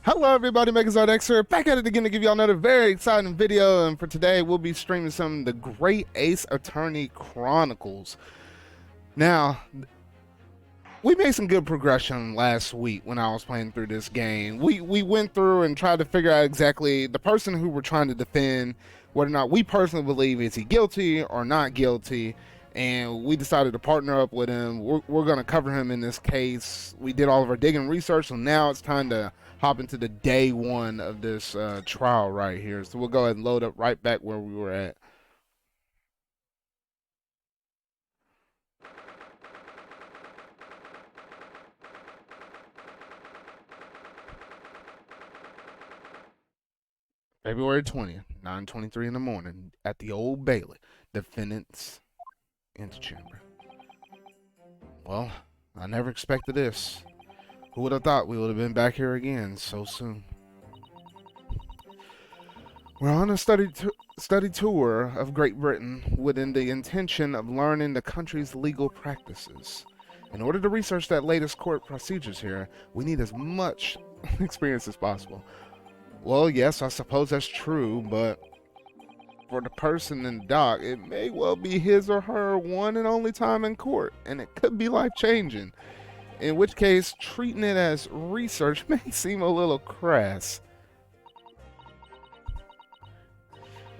Hello everybody, Megazord here, back at it again to give y'all another very exciting video, and for today we'll be streaming some of the Great Ace Attorney Chronicles. Now, we made some good progression last week when I was playing through this game. We went through and tried to figure out exactly the person who we're trying to defend, whether or not we personally believe is he guilty or not guilty, and we decided to partner up with him. We're going to cover him in this case. We did all of our digging research, so now it's time to hop into the day one of this trial right here. So we'll go ahead and load up right back where we were at. February 20th, 9:23 in the morning at the Old Bailey, defendant's antechamber. Well, I never expected this. Who would have thought we would have been back here again so soon? We're on a study tour of Great Britain within the intention of learning the country's legal practices. In order to research that latest court procedures here, we need as much experience as possible. Well, yes, I suppose that's true, but for the person in the dock, it may well be his or her one and only time in court, and it could be life-changing. In which case, treating it as research may seem a little crass.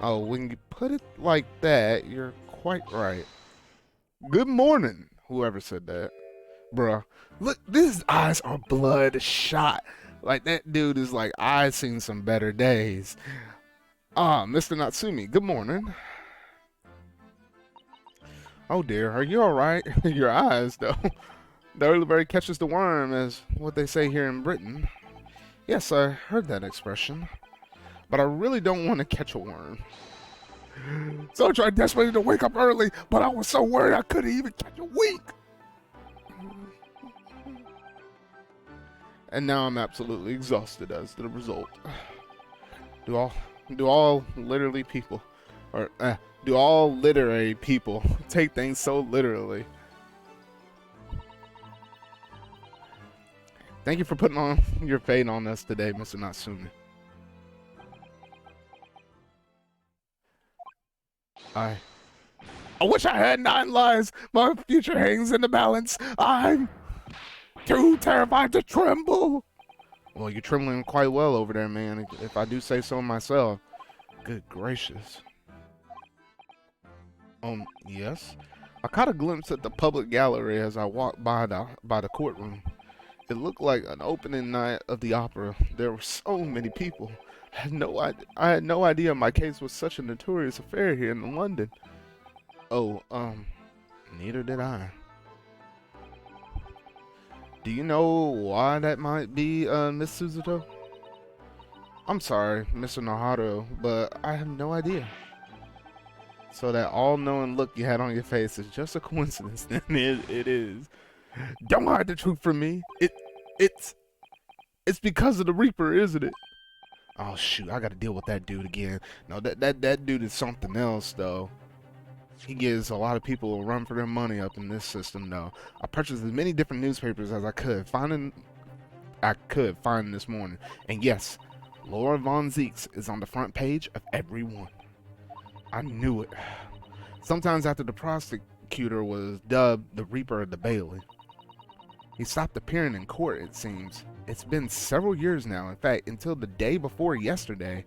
Oh, when you put it like that, you're quite right. Good morning, whoever said that. Bruh, look, these eyes are bloodshot. Like, that dude is like, I've seen some better days. Mr. Natsumi, good morning. Oh dear, are you alright? Your eyes, though. The early bird catches the worm, is what they say here in Britain. Yes, I heard that expression. But I really don't want to catch a worm. So I tried desperately to wake up early, but I was so worried I couldn't even catch a wink. And now I'm absolutely exhausted as the result. Do all literary people take things so literally? Thank you for putting on your fate on us today, Mr. Natsumi. I wish I had 9 lives. My future hangs in the balance. I'm too terrified to tremble. Well, you're trembling quite well over there, man, if I do say so myself. Good gracious. Yes? I caught a glimpse at the public gallery as I walked by the courtroom. It looked like an opening night of the opera. There were so many people. I had no idea my case was such a notorious affair here in London. Oh, neither did I. Do you know why that might be, Miss Suzuto? I'm sorry, Mr. Naharu, but I have no idea. So that all-knowing look you had on your face is just a coincidence, then it is. Don't hide the truth from me. It's because of the Reaper, isn't it? Oh shoot, I gotta deal with that dude again. No, that dude is something else though. He gives a lot of people a run for their money up in this system though. I purchased as many different newspapers as I could find this morning. And yes, Laura Von Zeeks is on the front page of every one. I knew it. Sometimes after the prosecutor was dubbed the Reaper of the Bailey. He stopped appearing in court, it seems. It's been several years now, in fact, until the day before yesterday.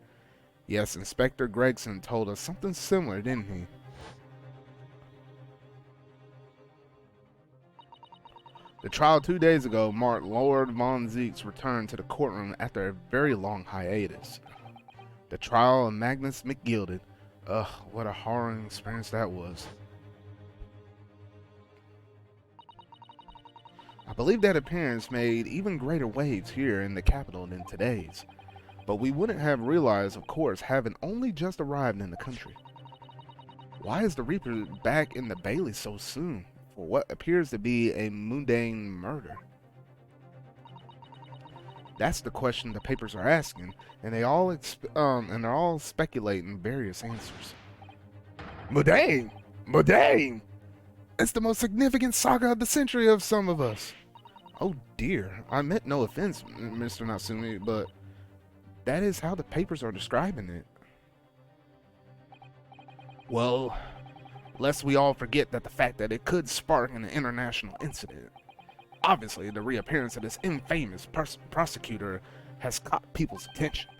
Yes, Inspector Gregson told us something similar, didn't he? The trial 2 days ago marked Lord Von Zeek's return to the courtroom after a very long hiatus. The trial of Magnus McGilded. Ugh, what a harrowing experience that was. I believe that appearance made even greater waves here in the capital than today's. But we wouldn't have realized, of course, having only just arrived in the country. Why is the Reaper back in the Bailey so soon for what appears to be a mundane murder? That's the question the papers are asking, and they're all speculating various answers. Mundane! Mundane! It's the most significant saga of the century of some of us. Oh dear, I meant no offense, Mr. Natsumi, but that is how the papers are describing it. Well, lest we all forget that the fact that it could spark an international incident. Obviously, the reappearance of this infamous prosecutor has caught people's attention.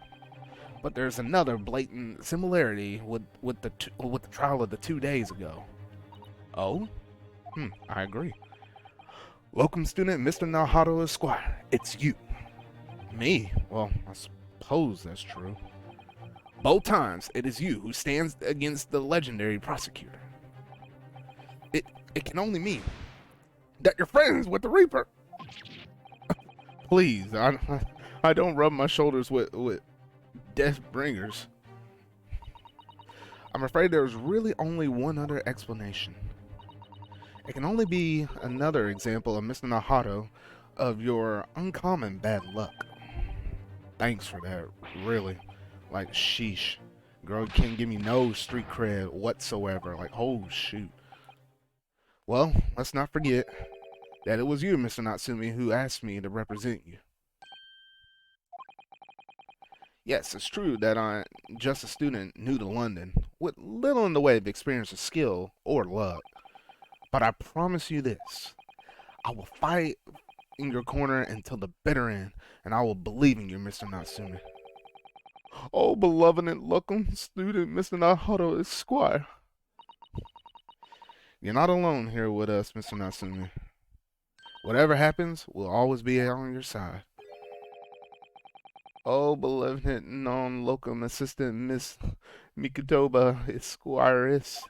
But there's another blatant similarity with the trial of the 2 days ago. Oh? I agree. Welcome, student Mr. Nahato Esquire. It's you. Me? Well, I suppose that's true. Both times, it is you who stands against the legendary prosecutor. It can only mean that you're friends with the Reaper. Please, I don't rub my shoulders with death bringers. I'm afraid there's really only one other explanation. It can only be another example of Mr. Nahato of your uncommon bad luck. Thanks for that, really. Like, sheesh. Girl, you can't give me no street cred whatsoever. Like, oh, shoot. Well, let's not forget that it was you, Mr. Natsumi, who asked me to represent you. Yes, it's true that I'm just a student new to London, with little in the way of experience or skill or luck. But I promise you this, I will fight in your corner until the bitter end, and I will believe in you, Mr. Natsumi. Oh, beloved and welcome student, Mr. Nahato Esquire. You're not alone here with us, Mr. Natsumi. Whatever happens, we'll always be on your side. Oh, beloved non-locum assistant, Miss Mikutoba Esquires.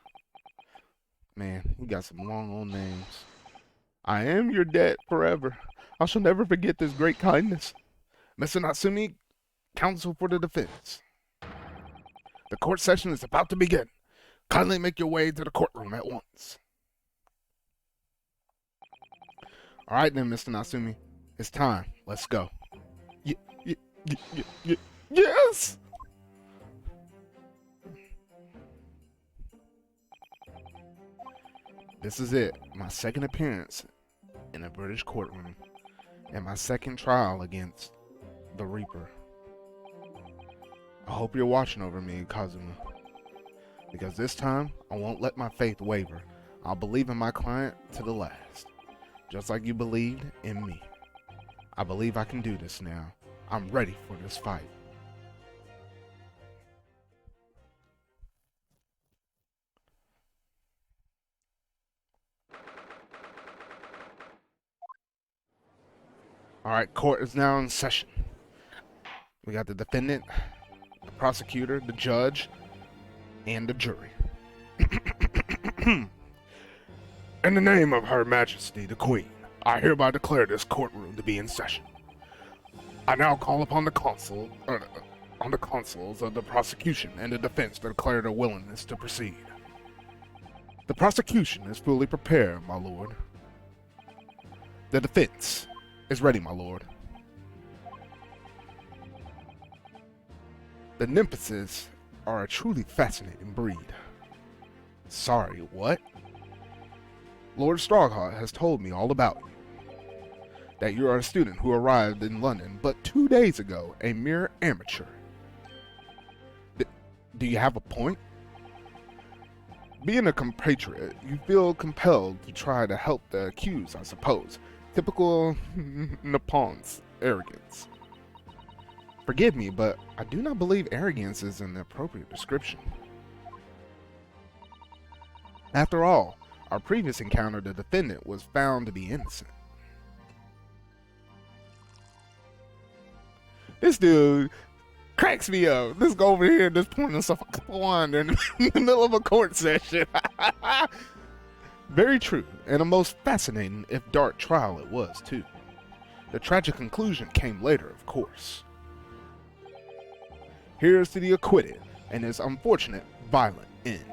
Man, you got some long old names. I am your debt forever. I shall never forget this great kindness. Mr. Natsumi, counsel for the defense. The court session is about to begin. Kindly make your way to the courtroom at once. All right then, Mr. Natsumi. It's time. Let's go. Yes! This is it. My second appearance in a British courtroom. And my second trial against the Reaper. I hope you're watching over me, Kazuma. Because this time, I won't let my faith waver. I'll believe in my client to the last. Just like you believed in me. I believe I can do this now. I'm ready for this fight. Alright, court is now in session. We got the defendant, the prosecutor, the judge, and the jury. In the name of Her Majesty the Queen, I hereby declare this courtroom to be in session. I now call upon the consuls of the prosecution and the defense to declare their willingness to proceed. The prosecution is fully prepared, my lord. The defense is ready, my lord. The Nymphuses are a truly fascinating breed. Sorry, what? Lord Strawheart has told me all about you. That you are a student who arrived in London but 2 days ago, a mere amateur. Do you have a point? Being a compatriot, you feel compelled to try to help the accused, I suppose. Typical Nippon's arrogance. Forgive me, but I do not believe arrogance is an appropriate description. After all, our previous encounter, the defendant was found to be innocent. This dude cracks me up. Let's go over here and just point himself a couple on in the middle of a court session. Very true, and a most fascinating, if dark, trial it was, too. The tragic conclusion came later, of course. Here's to the acquitted and his unfortunate, violent end.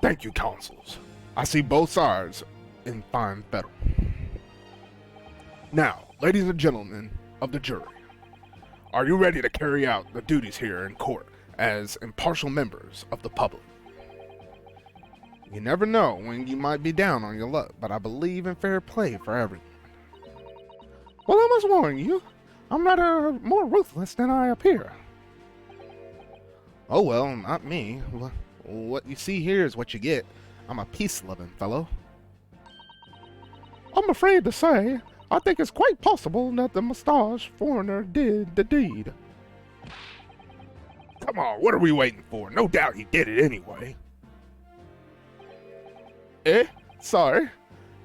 Thank you, counsels. I see both sides in fine fettle. Now, ladies and gentlemen of the jury, are you ready to carry out the duties here in court as impartial members of the public? You never know when you might be down on your luck, but I believe in fair play for everyone. Well, I must warn you, I'm rather more ruthless than I appear. Oh well, not me. What you see here is what you get. I'm a peace-loving fellow. I'm afraid to say, I think it's quite possible that the mustache foreigner did the deed. Come on, what are we waiting for? No doubt he did it anyway. Eh? Sorry.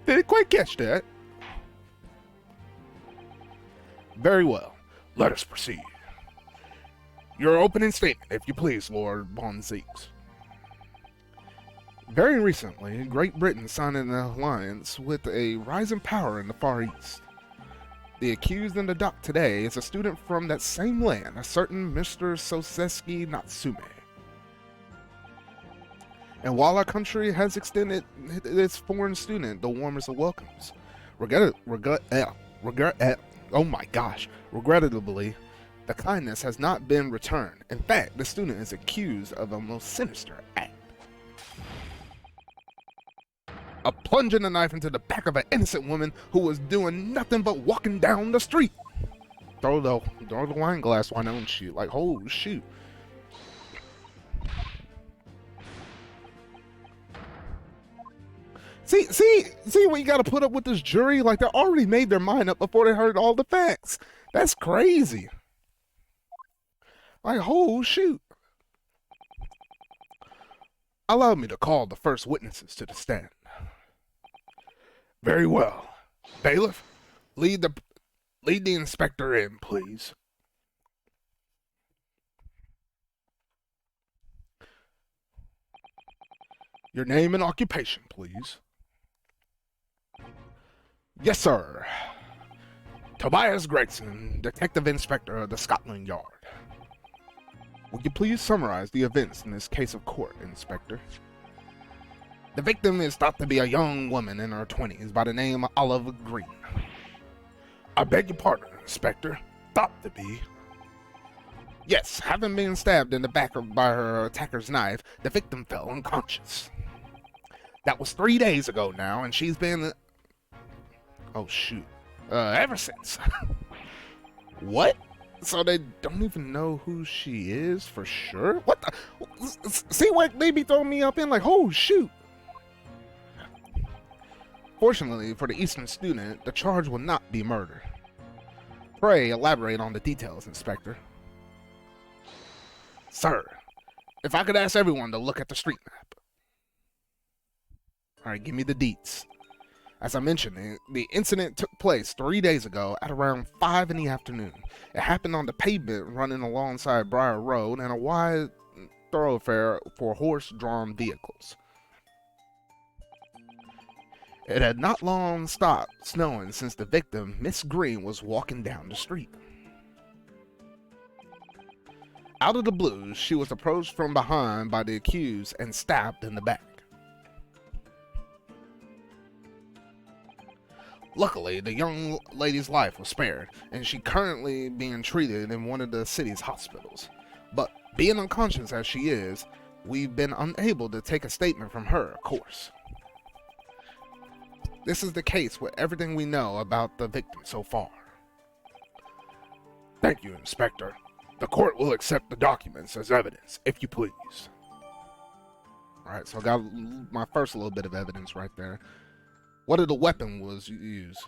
Didn't quite catch that. Very well. Let us proceed. Your opening statement, if you please, Lord Von Zeeks. Very recently, Great Britain signed an alliance with a rising power in the Far East. The accused in the dock today is a student from that same land, a certain Mr. Soseski Natsume. And while our country has extended its foreign student the warmest of welcomes, regrettably, the kindness has not been returned. In fact, the student is accused of a most sinister act. Of plunging a knife into the back of an innocent woman who was doing nothing but walking down the street. Throw the wine glass, why don't she? Like, oh shoot. See what you gotta put up with this jury? Like, they already made their mind up before they heard all the facts. That's crazy. Like, oh shoot. Allow me to call the first witnesses to the stand. Very well. Bailiff, lead the inspector in, please. Your name and occupation, please. Yes, sir. Tobias Gregson, Detective Inspector of the Scotland Yard. Would you please summarize the events in this case of court, Inspector? The victim is thought to be a young woman in her 20s by the name of Olive Green. I beg your pardon, Inspector. Thought to be. Yes, having been stabbed in the back by her attacker's knife, the victim fell unconscious. That was 3 days ago now, and she's been... Oh, shoot. Ever since. What? So they don't even know who she is for sure? What the... See what they be throwing me up in? Like, oh, shoot. Fortunately for the Eastern student, the charge will not be murder. Pray elaborate on the details, Inspector. Sir, if I could ask everyone to look at the street map. Alright, give me the deets. As I mentioned, the incident took place 3 days ago at around 5 in the afternoon. It happened on the pavement running alongside Briar Road and a wide thoroughfare for horse-drawn vehicles. It had not long stopped snowing since the victim, Miss Green, was walking down the street. Out of the blue, she was approached from behind by the accused and stabbed in the back. Luckily, the young lady's life was spared, and she's currently being treated in one of the city's hospitals. But being unconscious as she is, we've been unable to take a statement from her, of course. This is the case with everything we know about the victim so far. Thank you, Inspector. The court will accept the documents as evidence, if you please. Alright, so I got my first little bit of evidence right there. What of the weapon was used?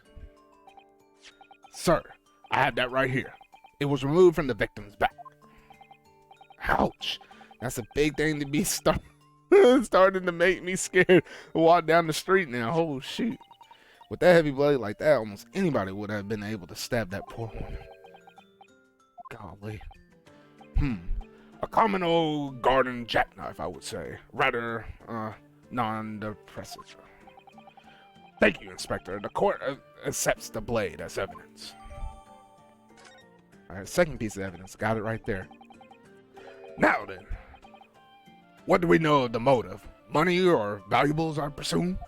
Sir, I have that right here. It was removed from the victim's back. Ouch. That's a big thing to be starting to make me scared to walk down the street now. Oh, shoot. With that heavy blade like that, almost anybody would have been able to stab that poor woman. Golly. A common old garden jackknife, I would say. Rather, non-depressive. Thank you, Inspector. The court accepts the blade as evidence. Alright, second piece of evidence. Got it right there. Now then, what do we know of the motive? Money or valuables, I presume?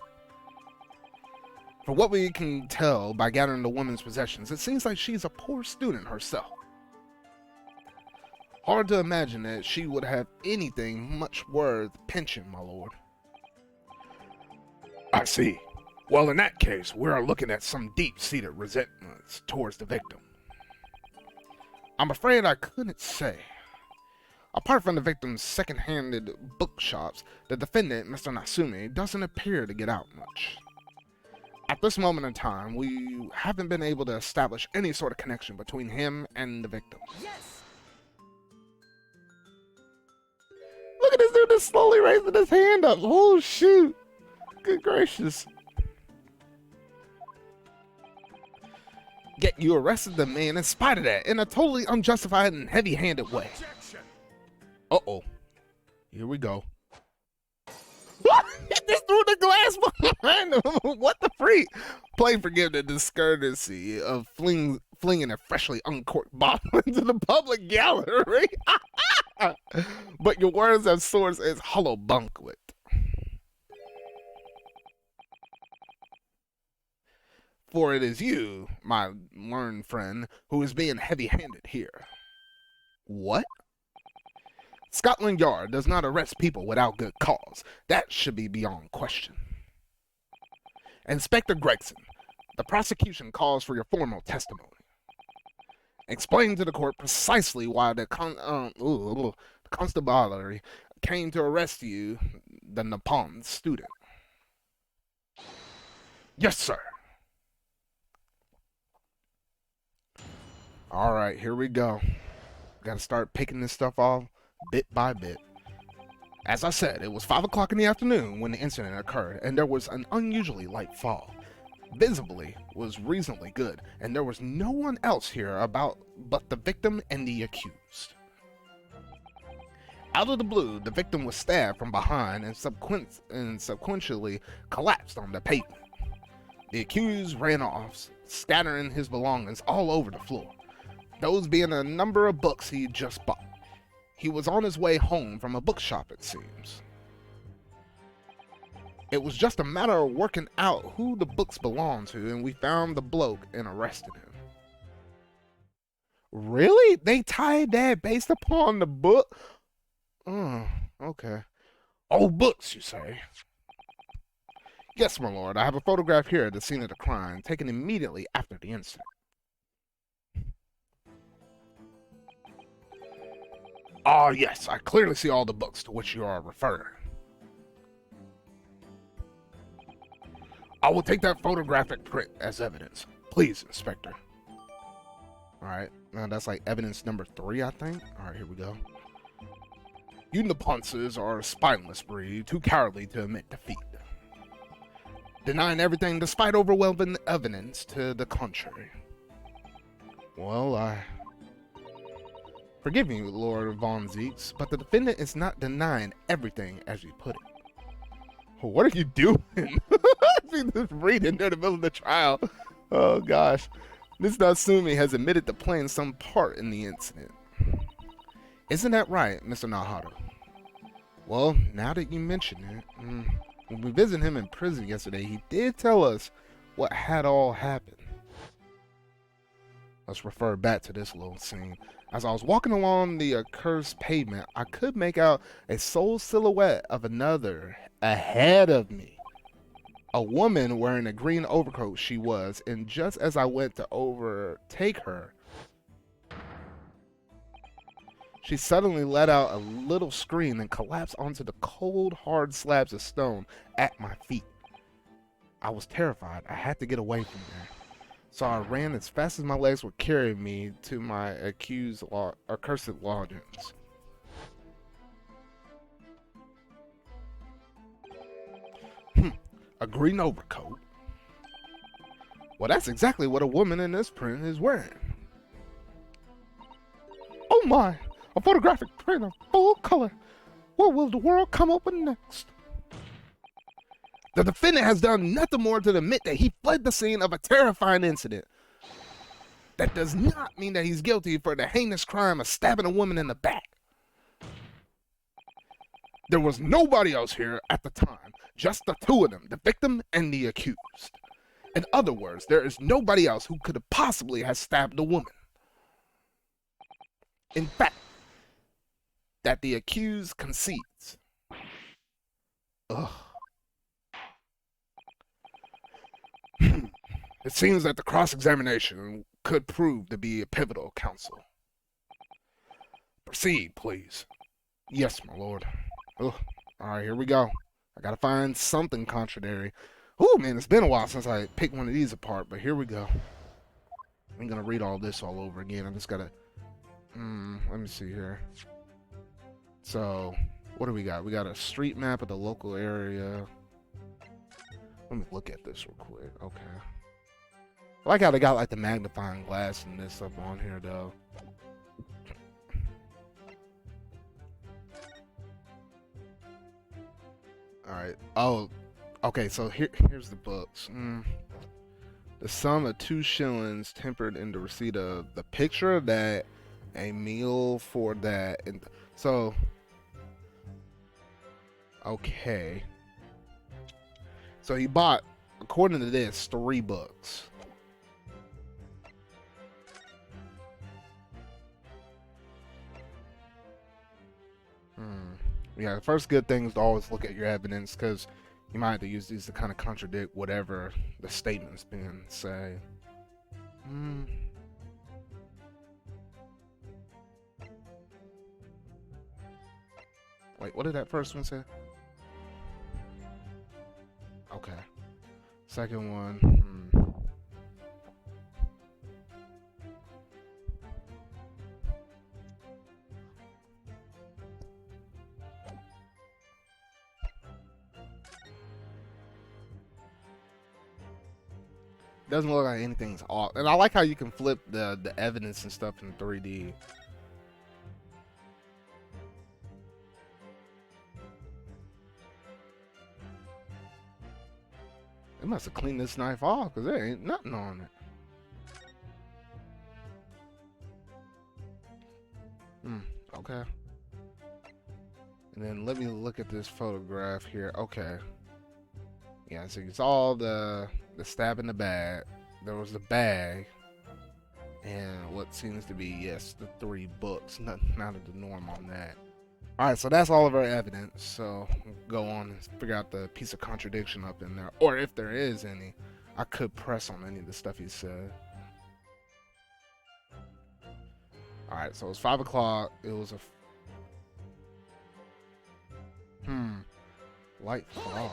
From what we can tell by gathering the woman's possessions, it seems like she's a poor student herself. Hard to imagine that she would have anything much worth pension, my lord. I see. Well, in that case, we're looking at some deep-seated resentments towards the victim. I'm afraid I couldn't say. Apart from the victim's second-handed bookshops, the defendant, Mr. Nasumi, doesn't appear to get out much. At this moment in time, we haven't been able to establish any sort of connection between him and the victim. Yes! Look at this dude that's slowly raising his hand up. Oh, shoot. Good gracious. Yet you arrested the man in spite of that, in a totally unjustified and heavy-handed way. Objection! Uh-oh. Here we go. What? He just threw the glass behind him. What the freak? Please forgive the discourtesy of flinging a freshly uncorked bottle into the public gallery. But your words have source as hollow banquet. For it is you, my learned friend, who is being heavy-handed here. What? Scotland Yard does not arrest people without good cause. That should be beyond question. Inspector Gregson, the prosecution calls for your formal testimony. Explain to the court precisely why the constabulary came to arrest you, the Nippon student. Yes, sir. All right, here we go. Got to start picking this stuff off bit by bit. As I said, it was 5 o'clock in the afternoon when the incident occurred, and there was an unusually light fog. Visibly was reasonably good, and there was no one else here about but the victim and the accused. Out of the blue, the victim was stabbed from behind and subsequently collapsed on the pavement. The accused ran off, scattering his belongings all over the floor, those being a number of books he had just bought. He was on his way home from a bookshop, it seems. It was just a matter of working out who the books belonged to, and we found the bloke and arrested him. Really? They tied that based upon the book? Oh, okay. Old books, you say? Yes, my lord. I have a photograph here at the scene of the crime, taken immediately after the incident. Ah, yes, I clearly see all the books to which you are referring. I will take that photographic print as evidence. Please, Inspector. Alright, now that's like evidence number 3, I think. Alright, here we go. You Nipponses are a spineless breed, too cowardly to admit defeat. Denying everything despite overwhelming evidence to the contrary. Well, forgive me, Lord Von Zeeks, but the defendant is not denying everything as you put it. What are you doing? She's just reading in the middle of the trial. Oh gosh. Ms. Natsumi has admitted to playing some part in the incident. Isn't that right, Mr. Naharu? Well, now that you mention it, when we visited him in prison yesterday, he did tell us what had all happened. Let's refer back to this little scene. As I was walking along the accursed pavement, I could make out a sole silhouette of another ahead of me. A woman wearing a green overcoat she was, and just as I went to overtake her, she suddenly let out a little scream and collapsed onto the cold, hard slabs of stone at my feet. I was terrified. I had to get away from there. So I ran as fast as my legs would carry me to my accursed lodgings. A green overcoat? Well, that's exactly what a woman in this print is wearing. Oh my! A photographic print of full color. What will the world come up with next? The defendant has done nothing more to admit that he fled the scene of a terrifying incident. That does not mean that he's guilty for the heinous crime of stabbing a woman in the back. There was nobody else here at the time, just the two of them, the victim and the accused. In other words, there is nobody else who could have possibly have stabbed the woman. In fact, that the accused concedes. Ugh. It seems that the cross-examination could prove to be a pivotal counsel. Proceed, please. Yes, my lord. Ugh. All right, here we go. I gotta find something contradictory. Oh man, it's been a while since I picked one of these apart, but here we go. I'm gonna read all this all over again. I just gotta. Let me see here. So, what do we got? We got a street map of the local area. Let me look at this real quick. Okay. I like how they got like the magnifying glass and this up on here though. All right. Oh, okay. So here's the books. The sum of 2 shillings tempered in the receipt of the picture of that, a meal for that, and so okay. So he bought, according to this, 3 books. Yeah, the first good thing is to always look at your evidence because you might have to use these to kind of contradict whatever the statement's been say. Wait, what did that first one say? Okay. Second one. Doesn't look like anything's off. And I like how you can flip the evidence and stuff in 3D. They must have cleaned this knife off because there ain't nothing on it. Okay. And then let me look at this photograph here. Okay. Yeah, so it's all the stab in the bag. There was the bag. And what seems to be, yes, the 3 books. Nothing out of the norm on that. Alright, so that's all of our evidence. So we'll go on and figure out the piece of contradiction up in there. Or if there is any. I could press on any of the stuff he said. Alright, so it was 5 o'clock. It was a light fog.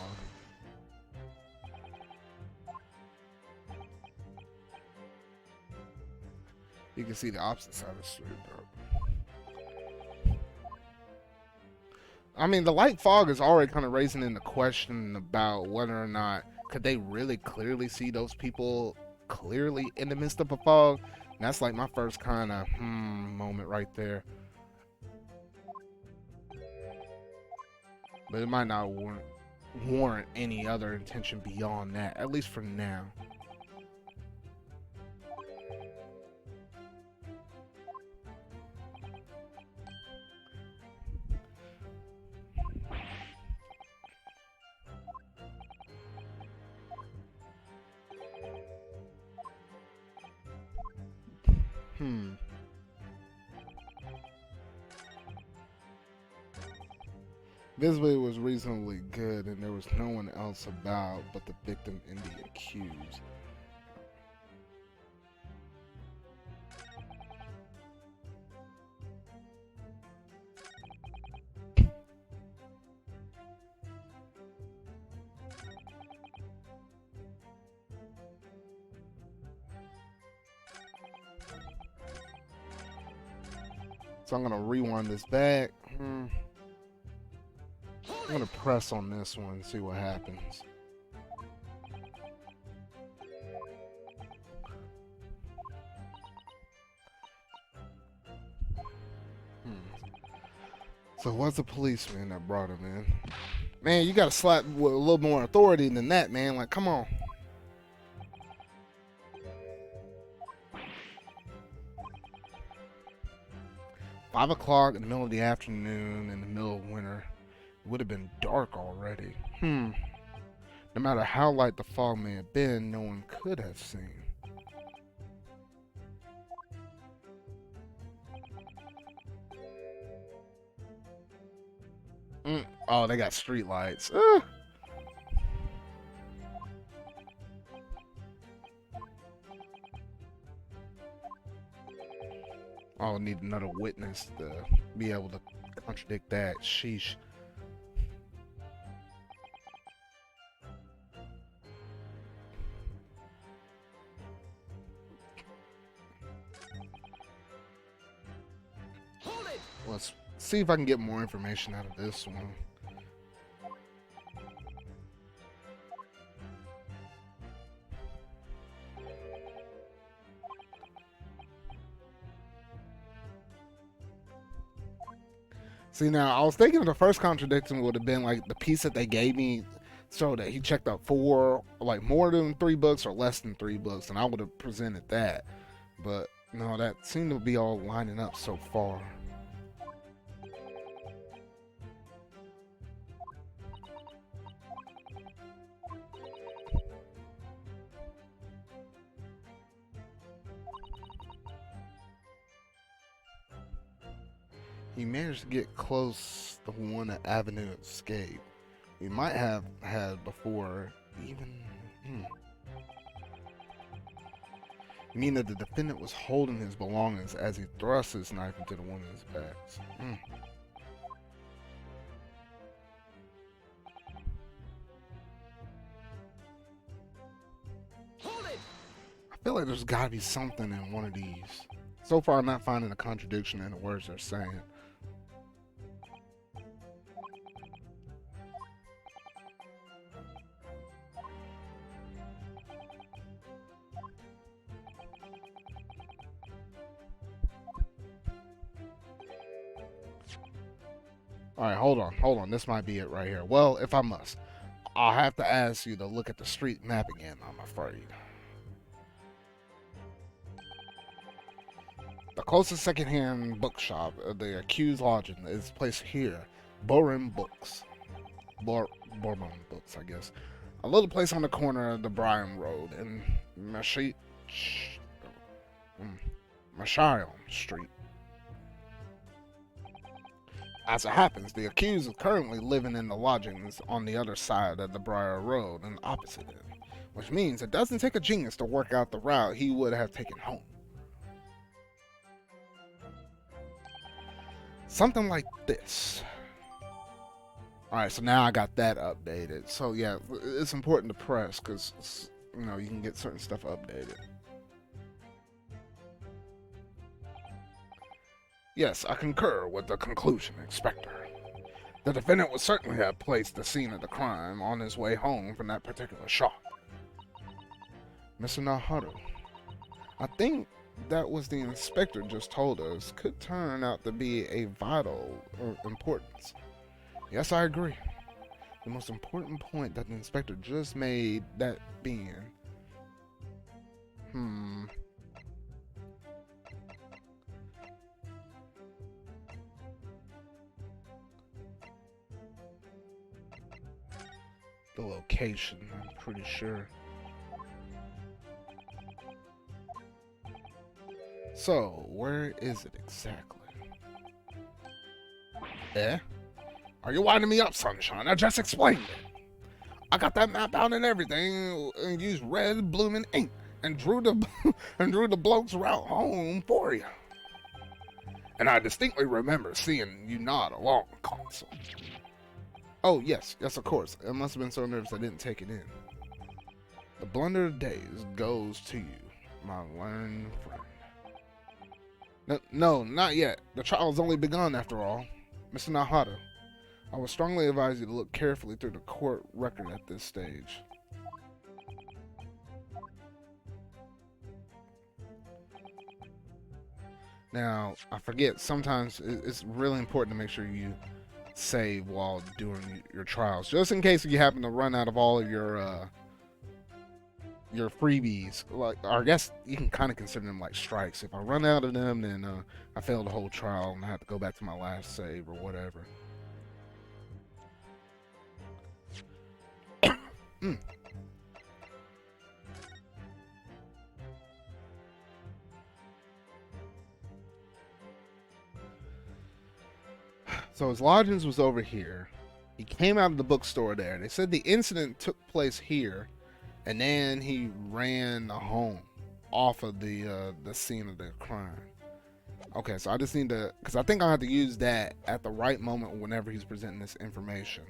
You can see the opposite side of the street, bro. I mean, the light fog is already kind of raising into question about whether or not could they really clearly see those people clearly in the midst of a fog. And that's like my first kind of moment right there. But it might not warrant any other intention beyond that, at least for now. Visibility was reasonably good and there was no one else about but the victim and the accused. So I'm gonna rewind this back. I'm gonna press on this one and see what happens. So what's the policeman that brought him in? Man, you gotta slap with a little more authority than that, man. Like, come on. "5 o'clock in the middle of the afternoon in the middle of winter. It would have been dark already. No matter how light the fog may have been, no one could have seen. Oh, they got street lights. I'll need another witness to be able to contradict that. Sheesh. Let's see if I can get more information out of this one. See, now I was thinking the first contradiction would have been like the piece that they gave me, so that he checked out four, like more than 3 books or less than 3 books, and I would have presented that. But no, that seemed to be all lining up so far. He managed to get close to one avenue of escape. We might have had before, even. You mean that the defendant was holding his belongings as he thrust his knife into the woman's back? I feel like there's got to be something in one of these. So far, I'm not finding a contradiction in the words they're saying. Alright, hold on. This might be it right here. Well, if I must, I'll have to ask you to look at the street map again, I'm afraid. The closest secondhand bookshop of the accused lodging is placed here. Bourbon Books. Bourbon Books, I guess. A little place on the corner of the Bryan Road and Mashion Street. As it happens, the accused is currently living in the lodgings on the other side of the Briar Road and opposite it, which means it doesn't take a genius to work out the route he would have taken home. Something like this. Alright, so now I got that updated. So yeah, it's important to press because, you know, you can get certain stuff updated. Yes, I concur with the conclusion, Inspector. The defendant would certainly have placed the scene of the crime on his way home from that particular shop. Mr. Naharu, I think that was the inspector just told us could turn out to be a vital importance. Yes, I agree. The most important point that the inspector just made, that being, the location, I'm pretty sure. So, where is it exactly? Eh? Are you winding me up, Sunshine? I just explained it. I got that map out and everything, and used red blooming ink, and drew the bloke's route home for you. And I distinctly remember seeing you nod along the console. Oh yes, of course. I must have been so nervous I didn't take it in. The blunder of days goes to you, my learned friend. No, not yet. The trial's only begun, after all. Mr. Naharu, I would strongly advise you to look carefully through the court record at this stage. Now, I forget, sometimes it's really important to make sure you save while doing your trials, just in case you happen to run out of all of your freebies. Like, or I guess you can kind of consider them like strikes. If I run out of them, then I fail the whole trial and I have to go back to my last save or whatever. So his lodgings was over here. He came out of the bookstore there. They said the incident took place here, and then he ran home off of the scene of the crime. Okay, so I just need to, because I think I have to use that at the right moment whenever he's presenting this information.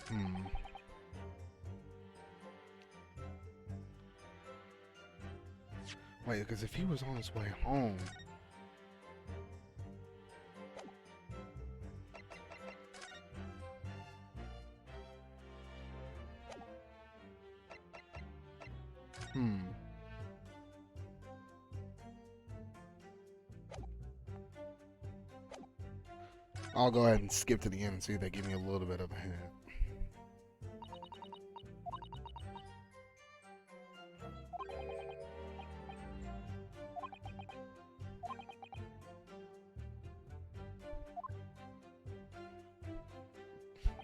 Hmm. Wait, because if he was on his way home. Hmm. I'll go ahead and skip to the end and see if they give me a little bit of a hint.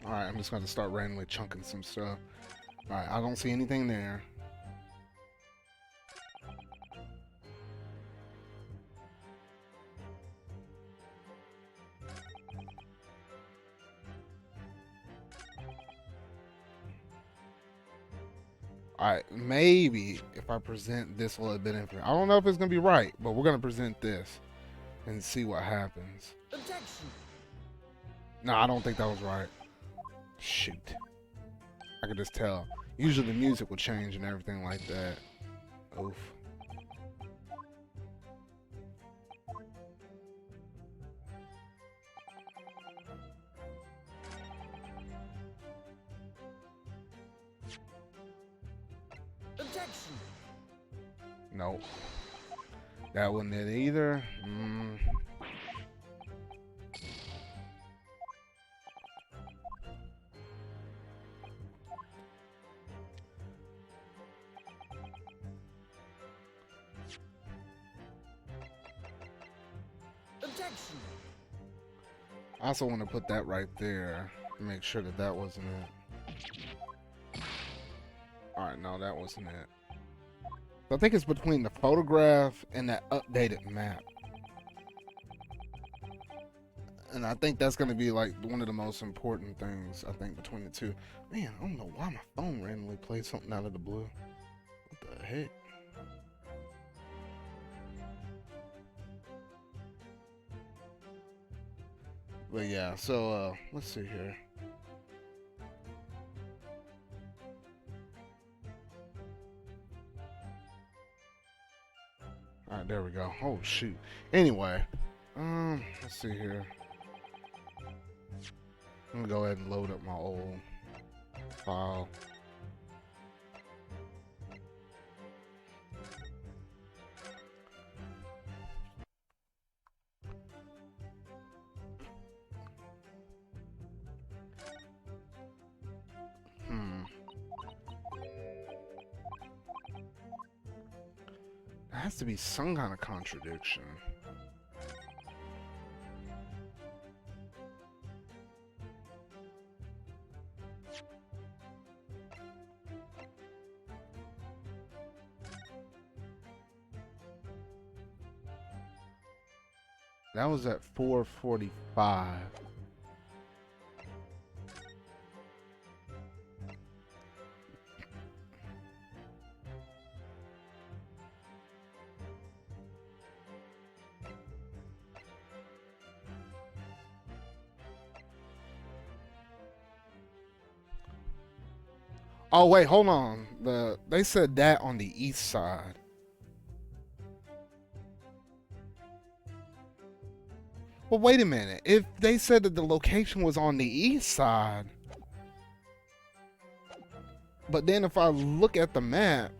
Alright, I'm just going to start randomly chunking some stuff. Alright, I don't see anything there. Alright, maybe if I present this a little bit different. I don't know if it's going to be right, but we're going to present this and see what happens. Objection. No, I don't think that was right. Shoot. I could just tell. Usually the music will change and everything like that. Oof. Objection. Nope. That wasn't it either. Objection. I also want to put that right there. Make sure that that wasn't it. Alright, no, that wasn't it. I think it's between the photograph and that updated map. And I think that's going to be like one of the most important things, I think, between the two. Man, I don't know why my phone randomly played something out of the blue. What the heck? But yeah, so let's see here. Alright, there we go. Oh shoot. Anyway, let's see here. I'm gonna go ahead and load up my old file. There has to be some kind of contradiction. That was at 4:45. Oh wait, hold on. They said that on the east side. Well, wait a minute. If they said that the location was on the east side, but then if I look at the map,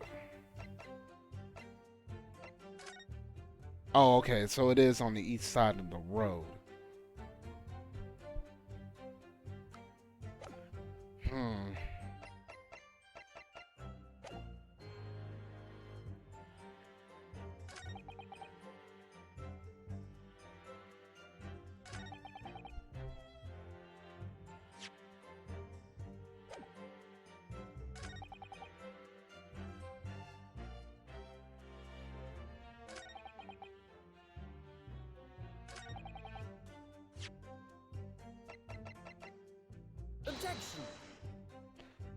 oh, okay, so it is on the east side of the road.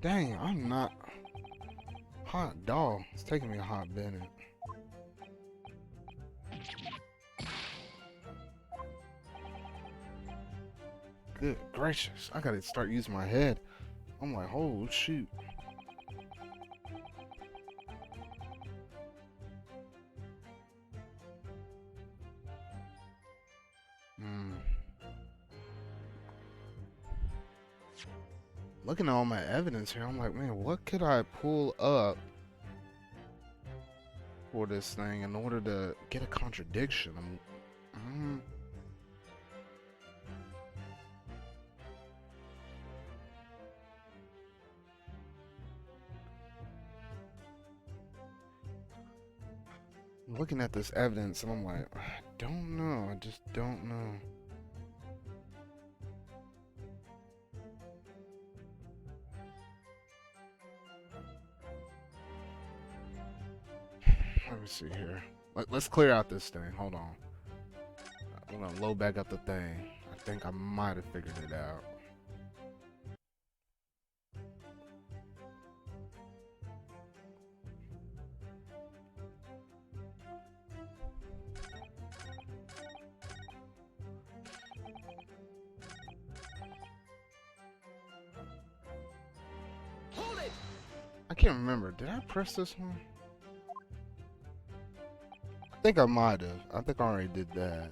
Dang, I'm not... Hot dog. It's taking me a hot minute. Good gracious. I gotta start using my head. I'm like, oh, shoot. Looking at all my evidence here, I'm like, man, what could I pull up for this thing in order to get a contradiction? I'm looking at this evidence and I'm like, I don't know. I just don't know. Let me see here. Let's clear out this thing. Hold on. I'm gonna load back up the thing. I think I might have figured it out. Hold it! I can't remember. Did I press this one? I think I might have. I think I already did that.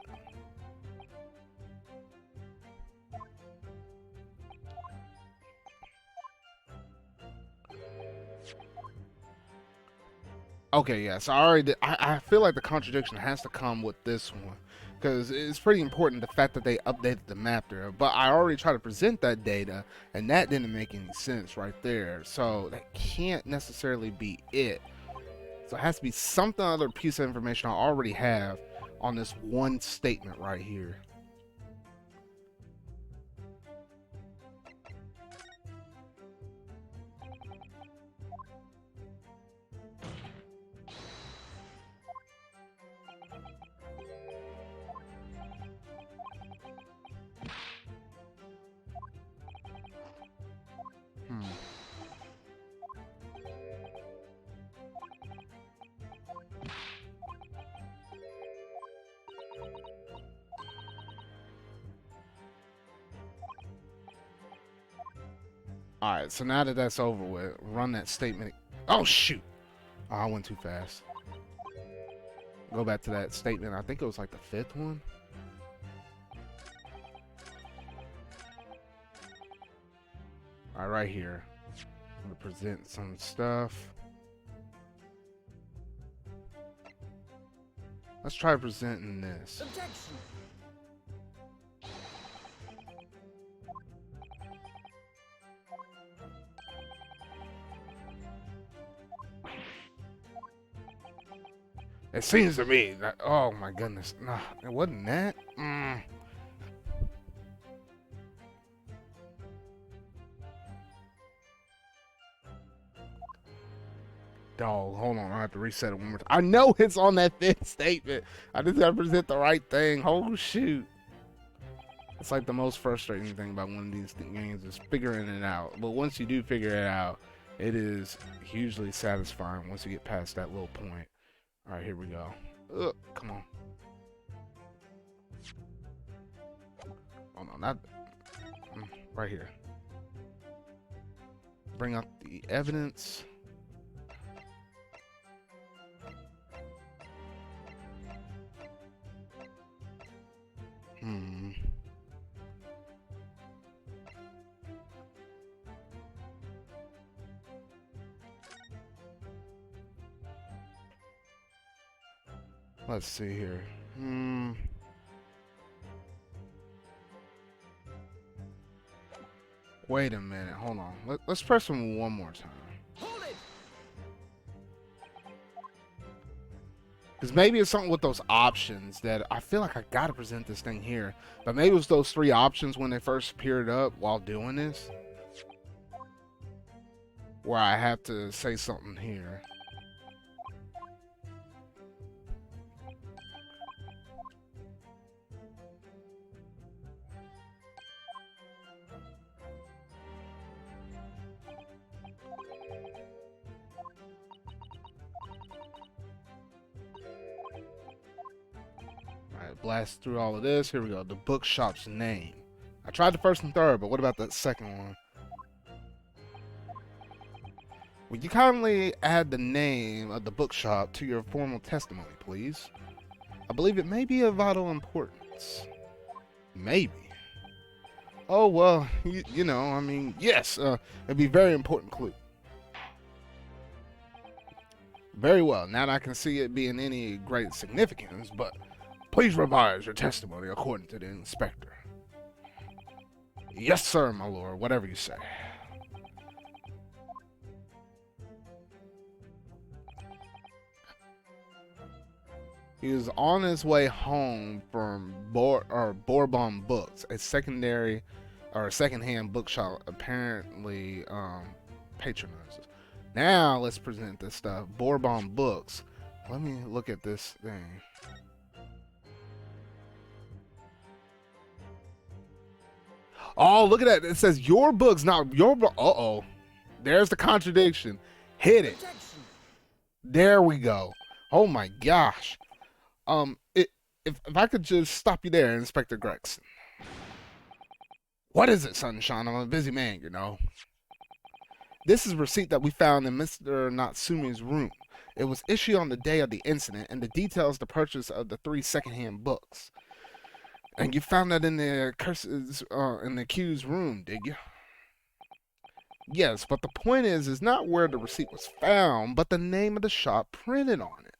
Okay, yeah, so I already did. I feel like the contradiction has to come with this one. Because it's pretty important the fact that they updated the map there. But I already tried to present that data, and that didn't make any sense right there. So that can't necessarily be it. So it has to be something other piece of information I already have on this one statement right here. Alright, so now that that's over with, run that statement. Oh, shoot! Oh, I went too fast. Go back to that statement. I think it was like the fifth one. Alright, right here. I'm going to present some stuff. Let's try presenting this. Objection! It seems to me that, oh my goodness, nah, it wasn't that. Dog, hold on, I have to reset it one more time. I know it's on that fifth statement. I just gotta present the right thing. Oh shoot. It's like the most frustrating thing about one of these games is figuring it out. But once you do figure it out, it is hugely satisfying once you get past that little point. Alright, here we go. Ugh, come on. Oh no, not right here. Bring up the evidence. Let's see here. Wait a minute. Hold on. Let's press them one more time. Hold it! Because maybe it's something with those options that I feel like I gotta present this thing here. But maybe it was those three options when they first appeared up while doing this, where I have to say something here. blast through all of this. Here we go. The bookshop's name. I tried the first and third, but what about that second one? Would you kindly add the name of the bookshop to your formal testimony, please? I believe it may be of vital importance. Maybe. Oh, well, you know, I mean, yes, it'd be a very important clue. Very well. Now that I can see it being any great significance, but please revise your testimony according to the inspector. Yes, sir, my lord. Whatever you say. He was on his way home from Bourbon Books, a secondary or a secondhand bookshop apparently patronizes. Now let's present this stuff. Bourbon Books. Let me look at this thing. Oh, look at that. It says your books, not your book. Uh-oh. There's the contradiction. Hit it. There we go. Oh my gosh. If I could just stop you there, Inspector Gregson. What is it, Sunshine? I'm a busy man, you know. This is a receipt that we found in Mr. Natsume's room. It was issued on the day of the incident and the details the purchase of the 3 secondhand books. And you found that in the accused's room, did you? Yes, but the point is not where the receipt was found, but the name of the shop printed on it.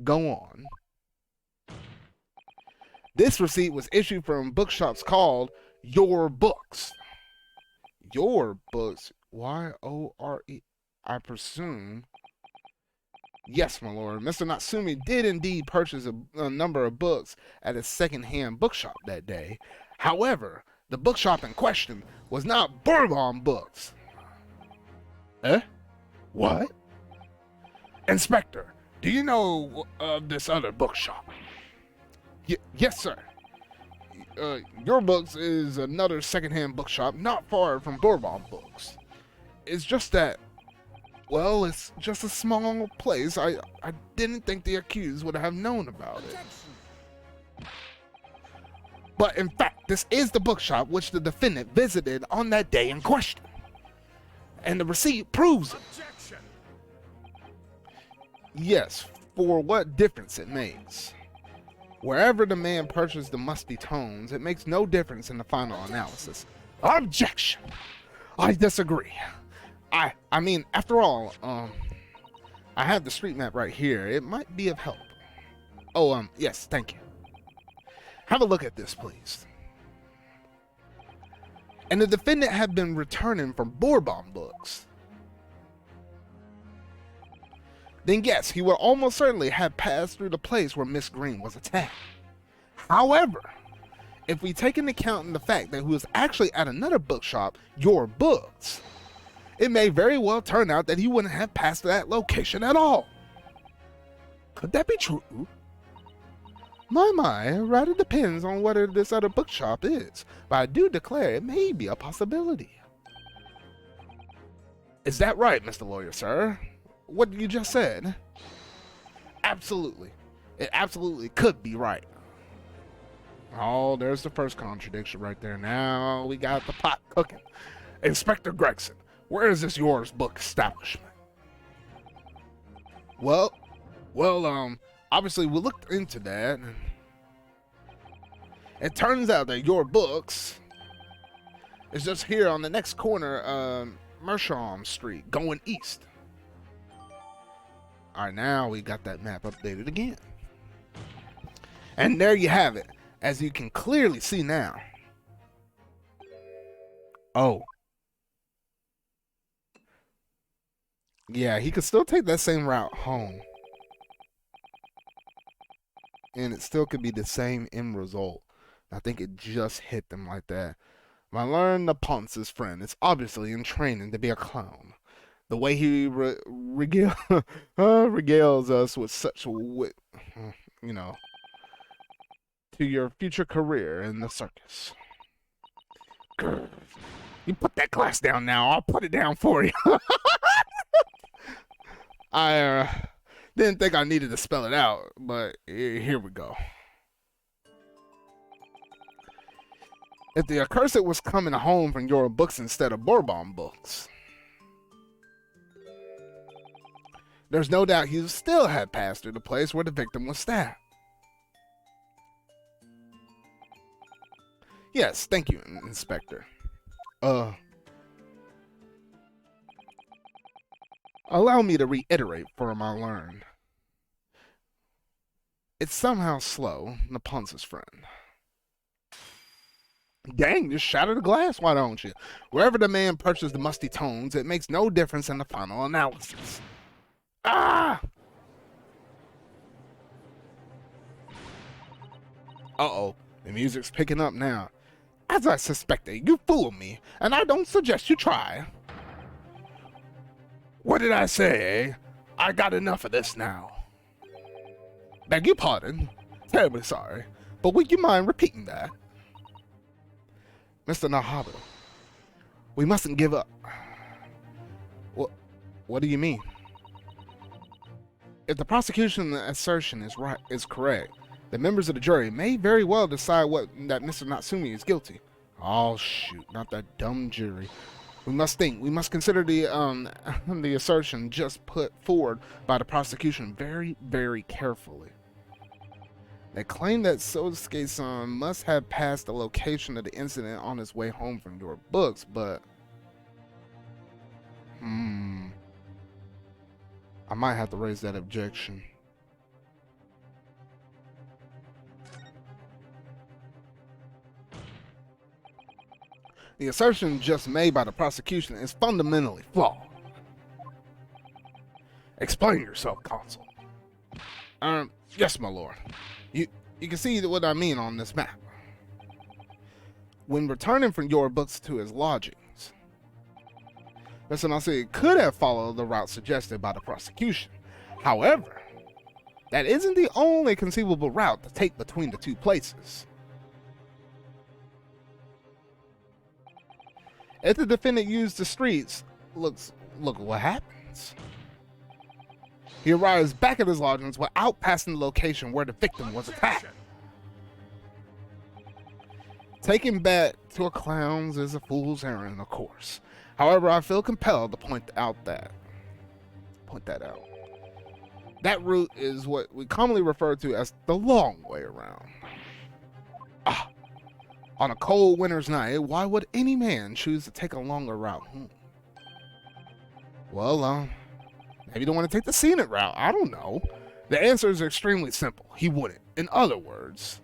Go on. This receipt was issued from bookshops called Your Books. Your Books? Y-O-R-E. I presume. Yes, my lord. Mr. Natsume did indeed purchase a number of books at a second-hand bookshop that day. However, the bookshop in question was not Bourbon Books. Eh? What? Inspector, do you know of this other bookshop? Yes, sir. Your Books is another second-hand bookshop not far from Bourbon Books. It's just that, well, it's just a small place. I didn't think the accused would have known about it. But in fact, this is the bookshop which the defendant visited on that day in question. And the receipt proves it. Objection. Yes, for what difference it makes. Wherever the man purchased the musty tomes, it makes no difference in the final analysis. Objection! I disagree. I mean, after all, I have the street map right here. It might be of help. Oh, yes, thank you. Have a look at this, please. And the defendant had been returning from Bourbon Books. Then yes, he would almost certainly have passed through the place where Miss Green was attacked. However, if we take into account the fact that he was actually at another bookshop, Your Books, it may very well turn out that he wouldn't have passed that location at all. Could that be true? My, it rather depends on whether this other bookshop is, but I do declare it may be a possibility. Is that right, Mr. Lawyer, sir? What you just said? Absolutely. It absolutely could be right. Oh, there's the first contradiction right there. Now we got the pot cooking. Inspector Gregson, where is this Yours Book establishment? Well, obviously we looked into that. And it turns out that Your Books is just here on the next corner, Mershon Street, going east. Alright, now we got that map updated again. And there you have it, as you can clearly see now. Oh. Yeah, he could still take that same route home. And it still could be the same end result. I think it just hit them like that. I learned the Ponce's friend is obviously in training to be a clown. The way he regales us with such wit, you know, to your future career in the circus. Grr. You put that glass down now. I'll put it down for you. Didn't think I needed to spell it out, but here we go. If the accursed was coming home from your books instead of Bourbon books, there's no doubt he still had passed through the place where the victim was stabbed. Yes, thank you, Inspector. Allow me to reiterate from I learned. It's somehow slow, Napunza's friend. Dang, just shatter the glass, why don't you? Wherever the man purchased the musty tones, it makes no difference in the final analysis. Ah! Uh-oh, the music's picking up now. As I suspected, you fooled me, and I don't suggest you try. What did I say, eh? I got enough of this now. Beg your pardon. Terribly sorry. But would you mind repeating that? Mr. Nahato, we mustn't give up. What do you mean? If the prosecution's assertion is correct, the members of the jury may very well decide that Mr. Natsumi is guilty. Oh shoot, not that dumb jury. We must think. We must consider the assertion just put forward by the prosecution very, very carefully. They claim that Sosuke-san must have passed the location of the incident on his way home from your books, but I might have to raise that objection. The assertion just made by the prosecution is fundamentally flawed. Explain yourself, Consul. Yes, my lord. You can see what I mean on this map. When returning from your books to his lodgings, Mr. Natsumi could have followed the route suggested by the prosecution. However, that isn't the only conceivable route to take between the two places. If the defendant used the streets, look what happens. He arrives back at his lodgings without passing the location where the victim was attacked. Taking back to a clown's is a fool's errand, of course. However, I feel compelled to point that out. That route is what we commonly refer to as the long way around. On a cold winter's night, why would any man choose to take a longer route home? Well, maybe you don't want to take the scenic route. I don't know. The answer is extremely simple. He wouldn't. In other words,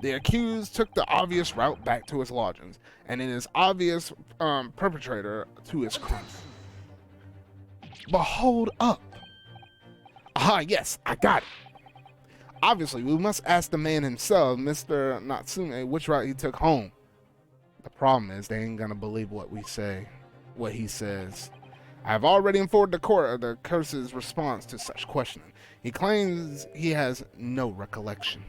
the accused took the obvious route back to his lodgings, and in his obvious perpetrator to his crime. But hold up. Yes, I got it. Obviously, we must ask the man himself, Mr. Natsume, which route he took home. The problem is they ain't gonna believe what he says. I have already informed the court of the curse's response to such questioning. He claims he has no recollection.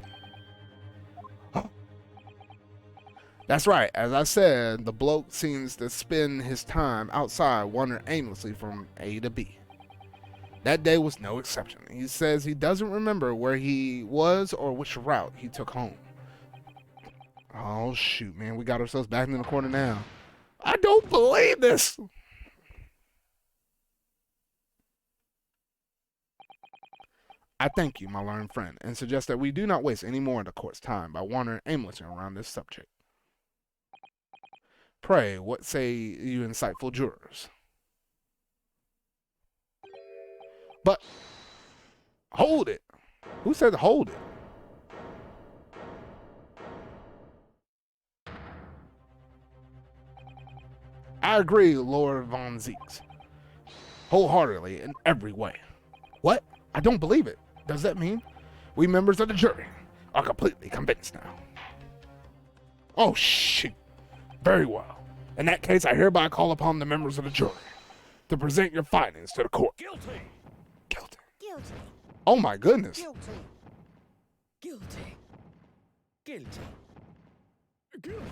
That's right, as I said, the bloke seems to spend his time outside wandering aimlessly from A to B. That day was no exception. He says he doesn't remember where he was or which route he took home. Oh shoot, man, we got ourselves back in the corner now. I don't believe this! I thank you, my learned friend, and suggest that we do not waste any more of the court's time by wandering aimlessly around this subject. Pray, what say you insightful jurors? But, hold it. Who said hold it? I agree, Lord Von Zeeks. Wholeheartedly, in every way. What? I don't believe it. Does that mean we members of the jury are completely convinced now? Oh, shoot. Very well. In that case, I hereby call upon the members of the jury to present your findings to the court. Guilty. Guilty. Guilty. Oh, my goodness. Guilty. Guilty. Guilty. Guilty.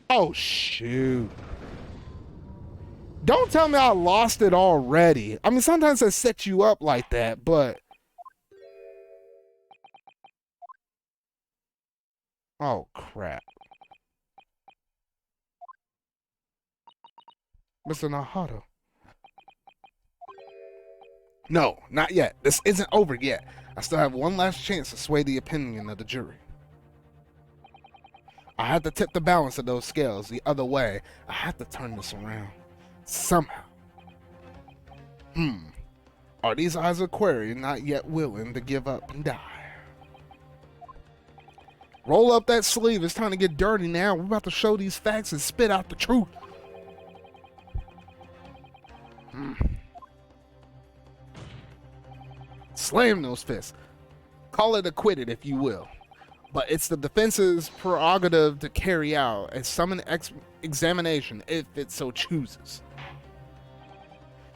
Oh, shoot. Don't tell me I lost it already. I mean, sometimes I set you up like that, but... Oh, crap. Mr. Nahato. No, not yet. This isn't over yet. I still have one last chance to sway the opinion of the jury. I have to tip the balance of those scales the other way. I have to turn this around. Somehow. Are these eyes of Aquarius not yet willing to give up and die? Roll up that sleeve. It's time to get dirty now. We're about to show these facts and spit out the truth. Slam those fists. Call it acquitted if you will. But it's the defense's prerogative to carry out a summon examination if it so chooses.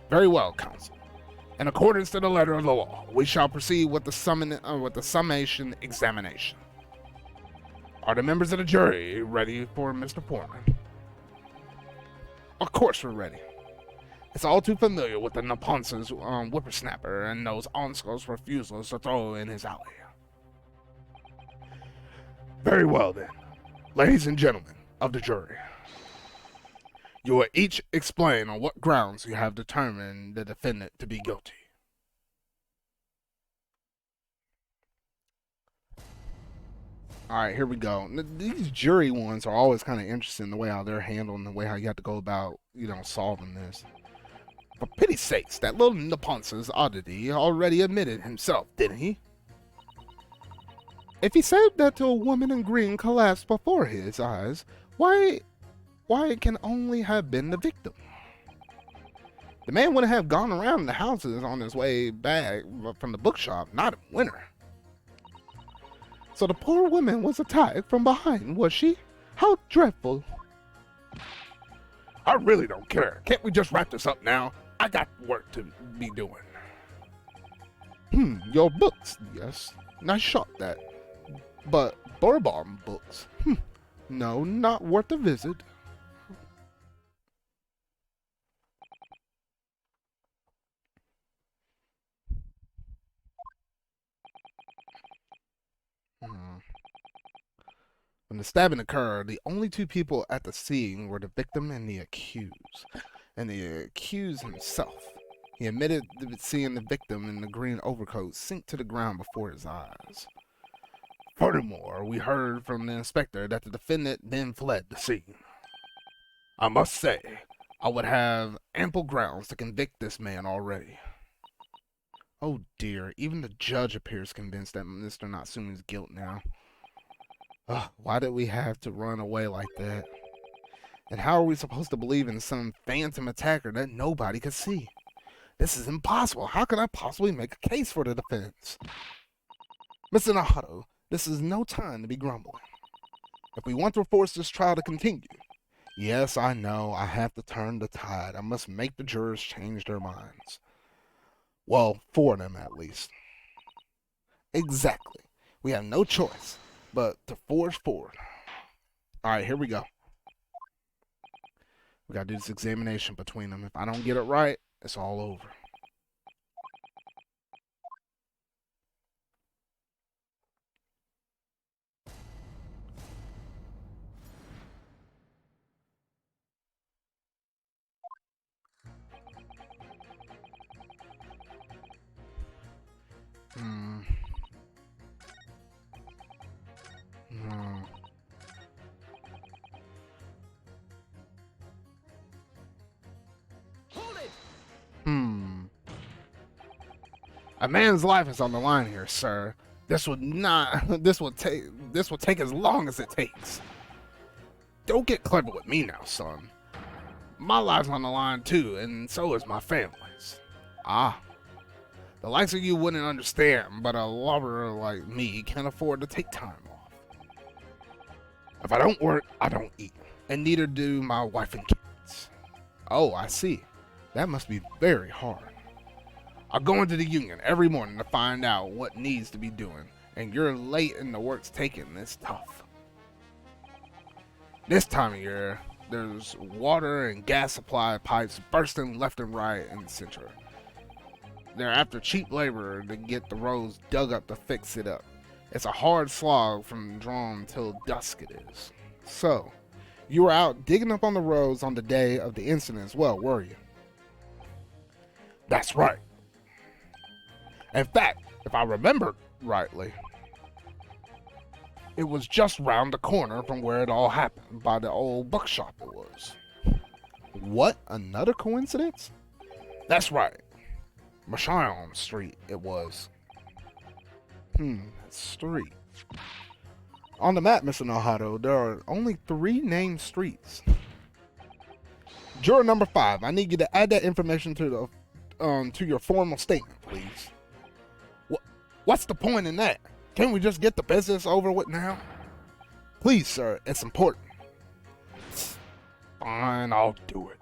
Very well, counsel. In accordance to the letter of the law, we shall proceed with the summation examination. Are the members of the jury ready for Mr. Foreman? Of course we're ready. It's all too familiar with the innonsce's whippersnapper and those onsco's refusals to throw in his alley. Very well then, ladies and gentlemen of the jury. You will each explain on what grounds you have determined the defendant to be guilty. Alright, here we go. These jury ones are always kind of interesting, the way how they're handling, the way how you have to go about, solving this. For pity's sakes, that little innonsce's oddity already admitted himself, didn't he? If he said that to a woman in green collapsed before his eyes, why it can only have been the victim. The man wouldn't have gone around the houses on his way back from the bookshop, not in winter. So the poor woman was attacked from behind, was she? How dreadful. I really don't care. Can't we just wrap this up now? I got work to be doing. Your books, yes. Nice shot, that. But Bourbon books? No, not worth a visit. When the stabbing occurred, the only two people at the scene were the victim and the accused. And the accused himself. He admitted to seeing the victim in the green overcoat sink to the ground before his eyes. Furthermore, we heard from the inspector that the defendant then fled the scene. I must say, I would have ample grounds to convict this man already. Oh dear, even the judge appears convinced that Mr. Natsume's guilt now. Why did we have to run away like that? And how are we supposed to believe in some phantom attacker that nobody could see? This is impossible. How can I possibly make a case for the defense? Mr. Nahato, this is no time to be grumbling. If we want to force this trial to continue, yes, I know, I have to turn the tide. I must make the jurors change their minds. Well, 4 of them at least. Exactly. We have no choice but to forge forward. Alright, here we go. We gotta do this examination between them. If I don't get it right, it's all over. Hold it! A man's life is on the line here, sir. This will take as long as it takes. Don't get clever with me now, son. My life's on the line too, and so is my family's. The likes of you wouldn't understand, but a lover like me can't afford to take time off. If I don't work, I don't eat, and neither do my wife and kids. Oh, I see. That must be very hard. I go into the union every morning to find out what needs to be doing, and you're late and the work's taking this tough. This time of year, There's water and gas supply pipes bursting left and right in the center. They're after cheap labor to get the roads dug up to fix it up. It's a hard slog from dawn till dusk it is. So, you were out digging up on the roads on the day of the incident as well, were you? That's right. In fact, if I remember rightly, it was just round the corner from where it all happened, by the old bookshop it was. What? Another coincidence? That's right. Machion Street it was. Street. On the map, Mr. Nahato, there are only 3 named streets. Juror number 5, I need you to add that information to your formal statement, please. What's the point in that? Can't we just get the business over with now? Please, sir, it's important. Fine, I'll do it.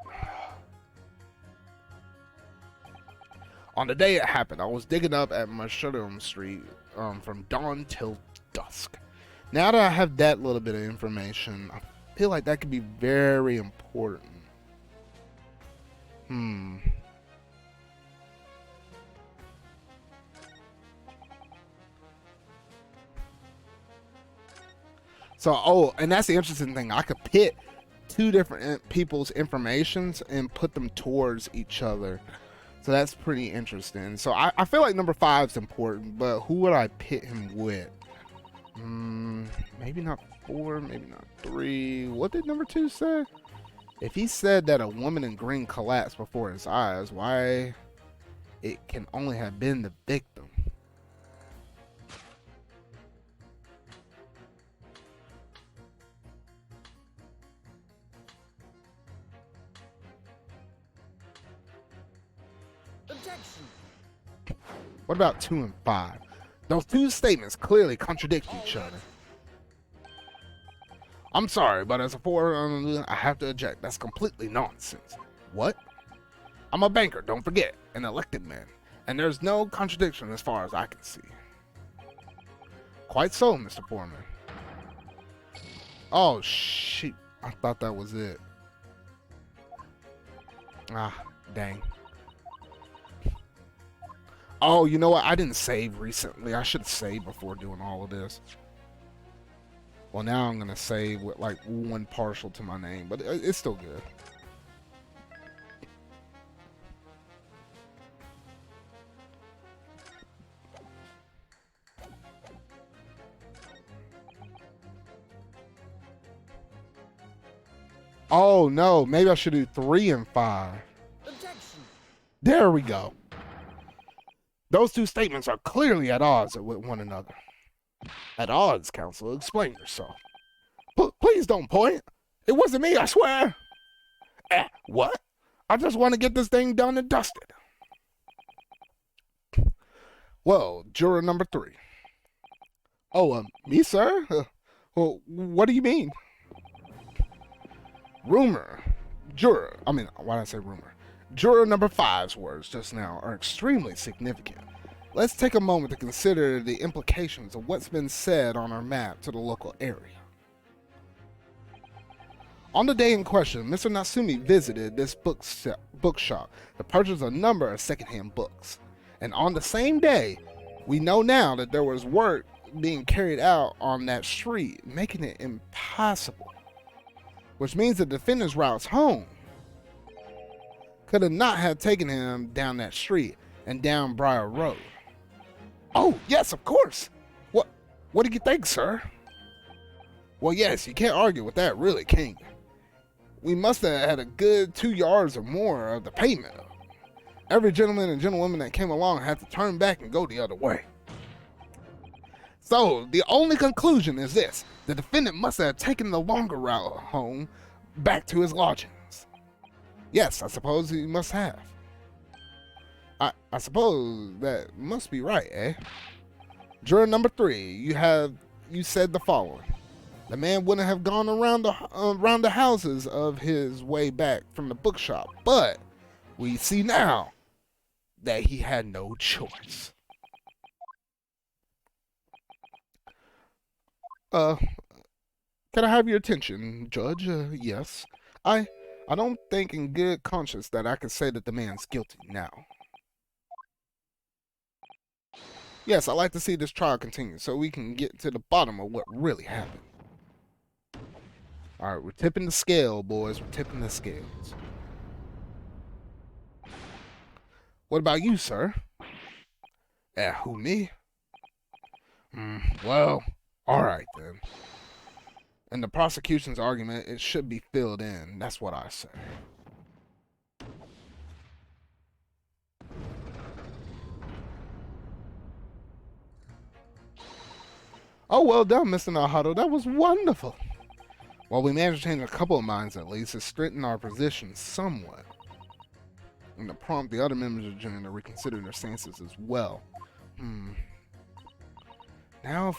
On the day it happened, I was digging up at Mushroom Street from dawn till dusk. Now that I have that little bit of information, I feel like that could be very important. So, and that's the interesting thing. I could pit 2 different people's informations and put them towards each other. So that's pretty interesting. So I feel like number 5 is important, but who would I pit him with? Maybe not 4, maybe not 3. What did number 2 say? If he said that a woman in green collapsed before his eyes, why it can only have been the victim? Objection. What about 2 and 5? Those 2 statements clearly contradict each other. I'm sorry, but as a 4, I have to object. That's completely nonsense. What? I'm a banker, don't forget, an elected man, and there's no contradiction as far as I can see. Quite so, Mr. Foreman. Oh, shit. I thought that was it. Ah, dang. Oh, you know what? I didn't save recently. I should save before doing all of this. Well, now I'm going to save with like 1 partial to my name, but it's still good. Oh, no. Maybe I should do 3 and 5. Objection. There we go. Those 2 statements are clearly at odds with one another. At odds, counsel. Explain yourself. Please don't point. It wasn't me, I swear. What? I just want to get this thing done and dusted. Well, juror number 3. Oh, me, sir? Well, what do you mean? Why did I say rumor? Juror number 5's words just now are extremely significant. Let's take a moment to consider the implications of what's been said on our map to the local area. On the day in question, Mr. Natsumi visited this bookshop to purchase a number of secondhand books. And on the same day, we know now that there was work being carried out on that street, making it impossible. Which means the defendant's routes home could have not have taken him down that street and down Briar Road. Oh, yes, of course. What do you think, sir? Well, yes, you can't argue with that, really, can you? We must have had a good 2 yards or more of the pavement. Every gentleman and gentlewoman that came along had to turn back and go the other way. So, the only conclusion is this. The defendant must have taken the longer route home back to his lodgings. Yes, I suppose he must have. I suppose that must be right, eh? Juror number 3, you said the following. The man wouldn't have gone around the houses of his way back from the bookshop, but we see now that he had no choice. Can I have your attention, Judge? Yes. I I don't think in good conscience that I can say that the man's guilty now. Yes, I'd like to see this trial continue so we can get to the bottom of what really happened. Alright, we're tipping the scale, boys. We're tipping the scales. What about you, sir? Who, me? Well, alright then. In the prosecution's argument, it should be filled in. That's what I say. Oh, well done, Mr. Nahato. That was wonderful. Well, we managed to change a couple of minds at least to strengthen our position somewhat. In the prompt, the other members of the jury are reconsidering their stances as well. Now,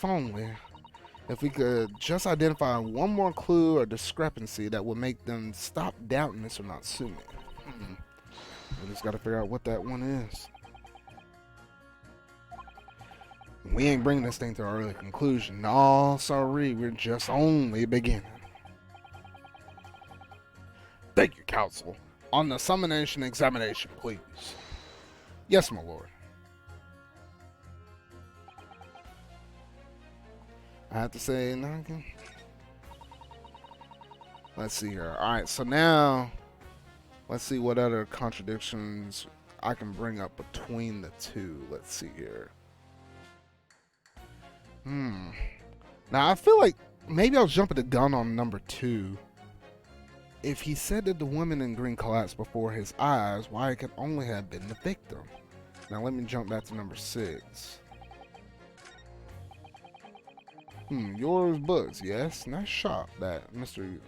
if we could just identify one more clue or discrepancy that would make them stop doubting Mr. Natsume. We just gotta figure out what that one is. We ain't bringing this thing to an early conclusion. No, sorry, we're just only beginning. Thank you, counsel. On the summation examination, please. Yes, my lord. I have to say, no, let's see here. Alright, so now, let's see what other contradictions I can bring up between the two. Let's see here. Now, I feel like maybe I was jumping the gun on number 2. If he said that the woman in green collapsed before his eyes, why it could only have been the victim. Now, let me jump back to number 6. Yours books, yes. Nice shop, that Mr.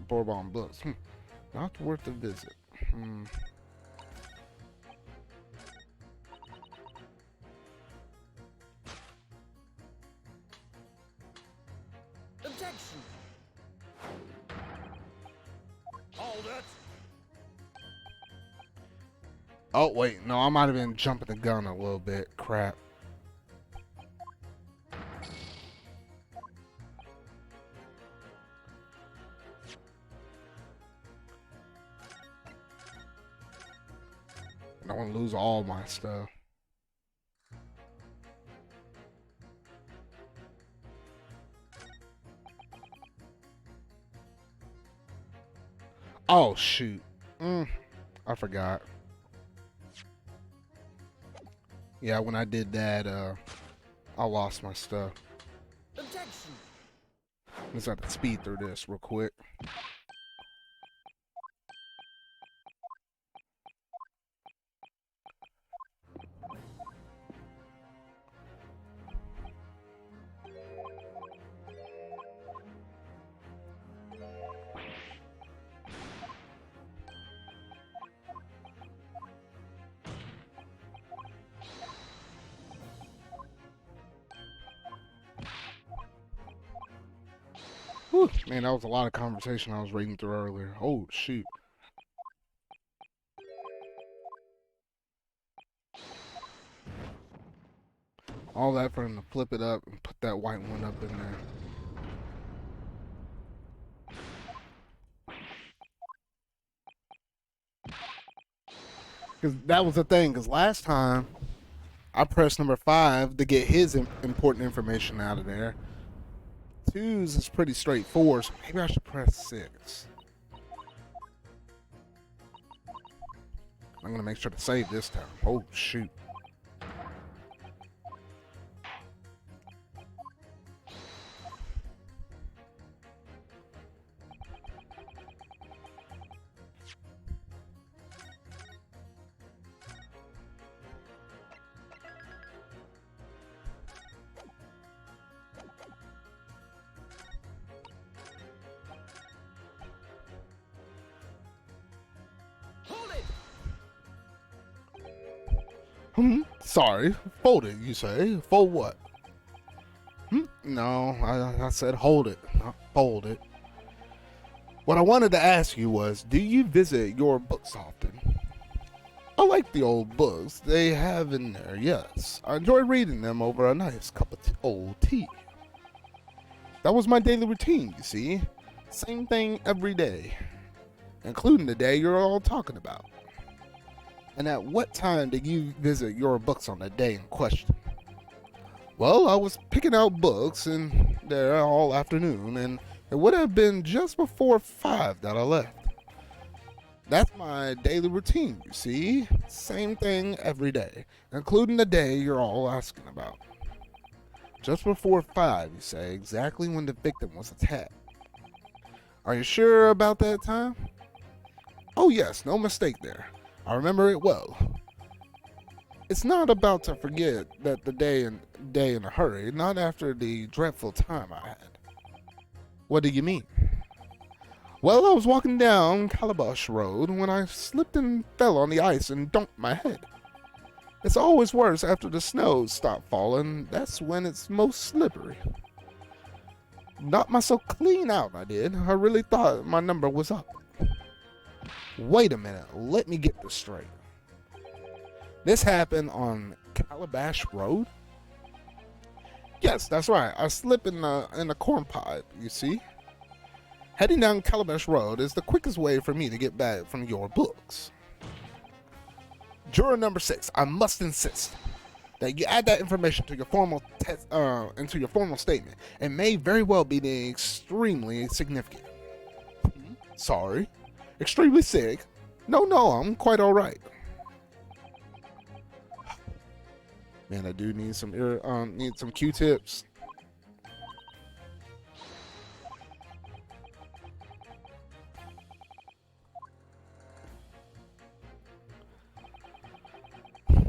Bourbon books. Not worth a visit. Objection! Hold it! Oh, wait. No, I might have been jumping the gun a little bit. Crap. I don't want to lose all my stuff. Oh, shoot. I forgot. Yeah, when I did that, I lost my stuff. Objection! Let's have to speed through this real quick. Whew, man, that was a lot of conversation I was reading through earlier. Oh, shoot. All that for him to flip it up and put that white one up in there. Because that was the thing, because last time I pressed number 5 to get his important information out of there. 2's is pretty straightforward, so maybe I should press 6. I'm going to make sure to save this time. Oh, shoot. Sorry. Fold it, you say? Fold what? No, I said hold it, not fold it. What I wanted to ask you was, do you visit your books often? I like the old books they have in there, yes. I enjoy reading them over a nice cup of old tea. That was my daily routine, you see. Same thing every day. including the day you're all talking about. And at what time did you visit your books on the day in question? Well, I was picking out books and there all afternoon, and it would have been just before 5 that I left. That's my daily routine, you see. Same thing every day, including the day you're all asking about. Just before 5, you say, exactly when the victim was attacked. Are you sure about that time? Oh yes, no mistake there. I remember it well. It's not about to forget that the day in a hurry, not after the dreadful time I had. What do you mean? Well, I was walking down Calabash Road when I slipped and fell on the ice and dunked my head. It's always worse after the snow stopped falling. That's when it's most slippery. Knocked myself clean out, I did. I really thought my number was up. Wait a minute, let me get this straight. This happened on Calabash Road? Yes, that's right. I slipped in a corn pipe, you see. Heading down Calabash Road is the quickest way for me to get back from your books. Juror number 6, I must insist that you add that information to your formal into your formal statement. It may very well be extremely significant. Sorry, extremely sick? No, I'm quite all right. Man, I do need some Q-tips.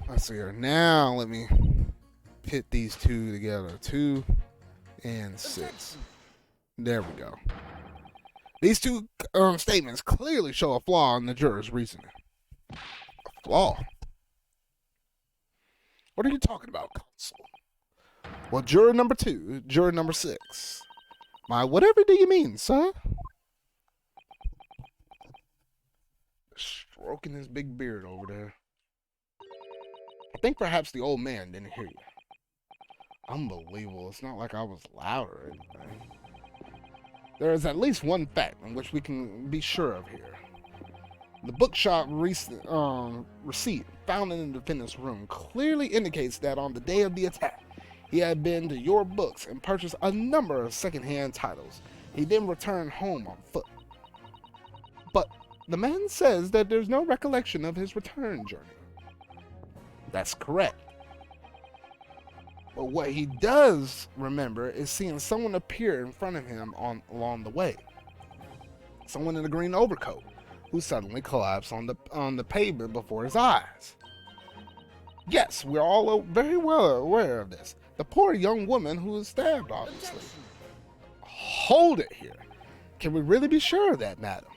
Let's see here. Now let me pit these two together. 2 and 6. There we go. These two statements clearly show a flaw in the juror's reasoning. A flaw? What are you talking about, counsel? Well, juror number 2, juror number 6. Whatever do you mean, sir? Stroking his big beard over there. I think perhaps the old man didn't hear you. Unbelievable. It's not like I was loud or anything. There is at least one fact in which we can be sure of here. The bookshop receipt found in the defendant's room clearly indicates that on the day of the attack, he had been to your books and purchased a number of secondhand titles. He then returned home on foot. But the man says that there's no recollection of his return journey. That's correct. But what he does remember is seeing someone appear in front of him along the way. Someone in a green overcoat who suddenly collapsed on the pavement before his eyes. Yes, we're all very well aware of this. The poor young woman who was stabbed, obviously. Hold it here. Can we really be sure of that, madam?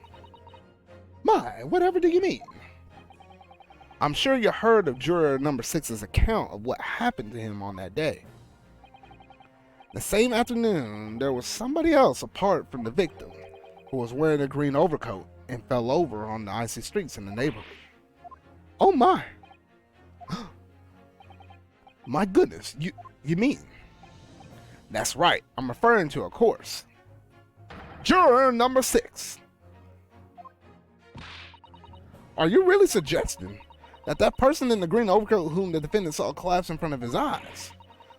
Whatever do you mean? I'm sure you heard of juror number 6's account of what happened to him on that day. The same afternoon, there was somebody else apart from the victim who was wearing a green overcoat and fell over on the icy streets in the neighborhood. Oh my! My goodness, you mean? That's right, I'm referring to, of course, juror number 6. Are you really suggesting that person in the green overcoat whom the defendant saw collapse in front of his eyes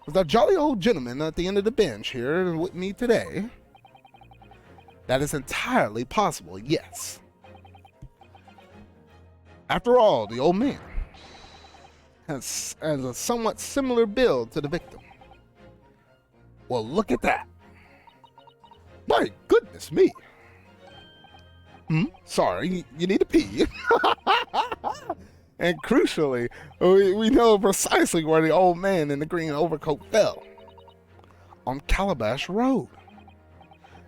was that jolly old gentleman at the end of the bench here with me today? That is entirely possible, yes. After all, the old man has a somewhat similar build to the victim. Well, look at that. My goodness me. Sorry, you need to pee. And crucially, we know precisely where the old man in the green overcoat fell. On Calabash Road.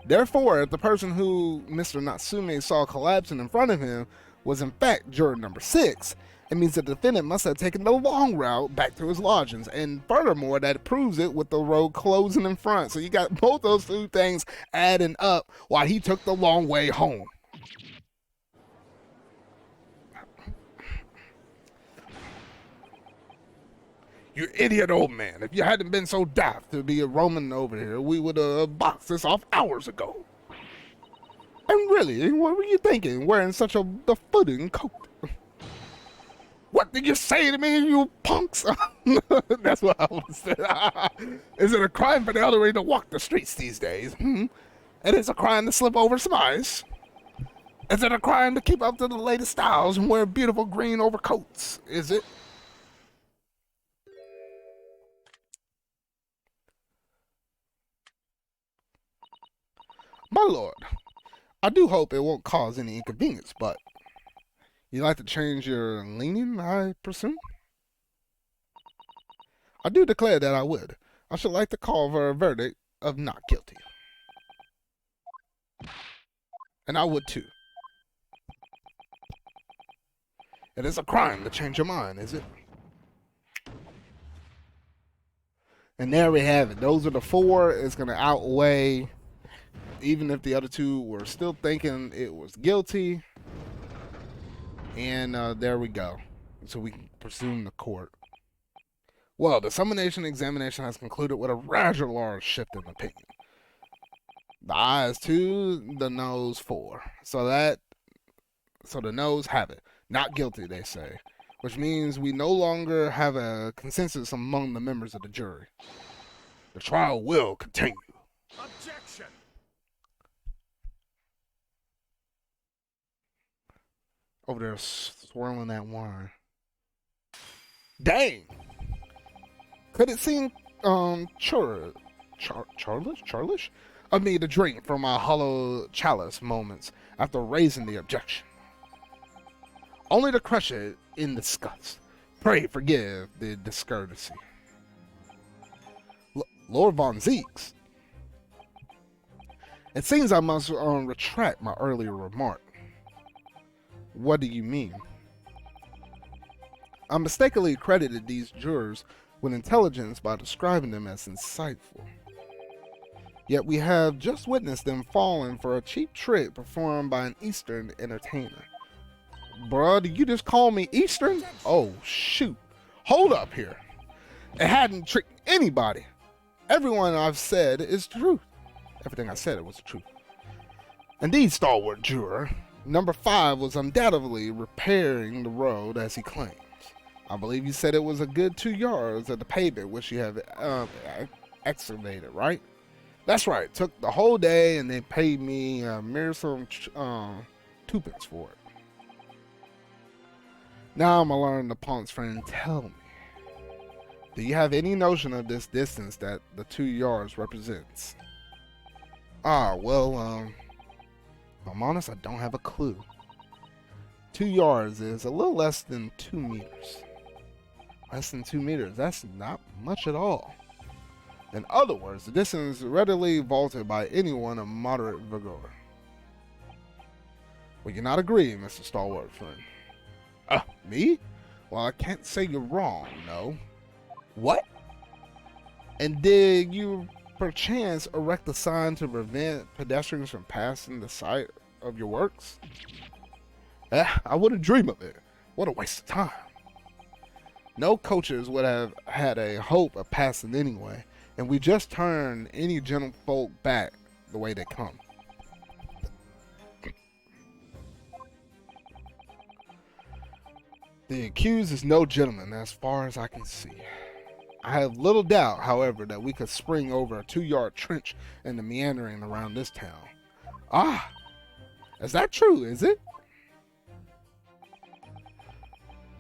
Therefore, if the person who Mr. Natsume saw collapsing in front of him was in fact juror number 6, it means the defendant must have taken the long route back to his lodgings. And furthermore, that proves it with the road closing in front. So you got both those two things adding up while he took the long way home. You idiot old man. If you hadn't been so daft to be a roaming over here, we would have boxed this off hours ago. And really, what were you thinking, wearing such a befuddling coat? What did you say to me, you punks? That's what I would say. Is it a crime for the elderly to walk the streets these days? It is a crime to slip over some ice. Is it a crime to keep up to the latest styles and wear beautiful green overcoats? Is it? My lord, I do hope it won't cause any inconvenience, but you'd like to change your leaning, I presume? I do declare that I would. I should like to call for a verdict of not guilty. And I would too. It is a crime to change your mind, is it? And there we have it. Those are the four. It's going to outweigh, even if the other two were still thinking it was guilty. And there we go. So we can presume the court. Well, the summonation examination has concluded with a rather large shift in opinion. The ayes 2, the noes 4. So the noes have it. Not guilty, they say. Which means we no longer have a consensus among the members of the jury. The trial will continue. Objection! Over there swirling that wine. Dang! Could it seem churlish of me to drink from my hollow chalice moments after raising the objection? Only to crush it in disgust. Pray forgive the discourtesy. Lord Von Zeeks. It seems I must retract my earlier remark. What do you mean? I mistakenly credited these jurors with intelligence by describing them as insightful. Yet we have just witnessed them falling for a cheap trick performed by an Eastern entertainer. Bruh, did you just call me Eastern? Oh, shoot. Hold up here. It hadn't tricked anybody. Everyone I've said is truth. Everything I said, it was the truth. Indeed, stalwart juror, number 5 was undoubtedly repairing the road as he claims. I believe you said it was a good 2 yards of the pavement which you have excavated, right? That's right. Took the whole day and they paid me mere some twopence for it. Now I'm gonna learn the punk's friend tell me. Do you have any notion of this distance that the 2 yards represents? Well, if I'm honest, I don't have a clue. 2 yards is a little less than 2 meters. Less than 2 meters, that's not much at all. In other words, the distance is readily vaulted by anyone of moderate vigor. Well, you're not agreeing, Mr. Stalwart friend. Me? Well, I can't say you're wrong, no. What? And did you perchance erect a sign to prevent pedestrians from passing the site of your works? I wouldn't dream of it. What a waste of time. No coaches would have had a hope of passing anyway, and we just turn any gentlefolk back the way they come. The accused is no gentleman as far as I can see. I have little doubt, however, that we could spring over a 2-yard trench in the meandering around this town. Is that true, is it?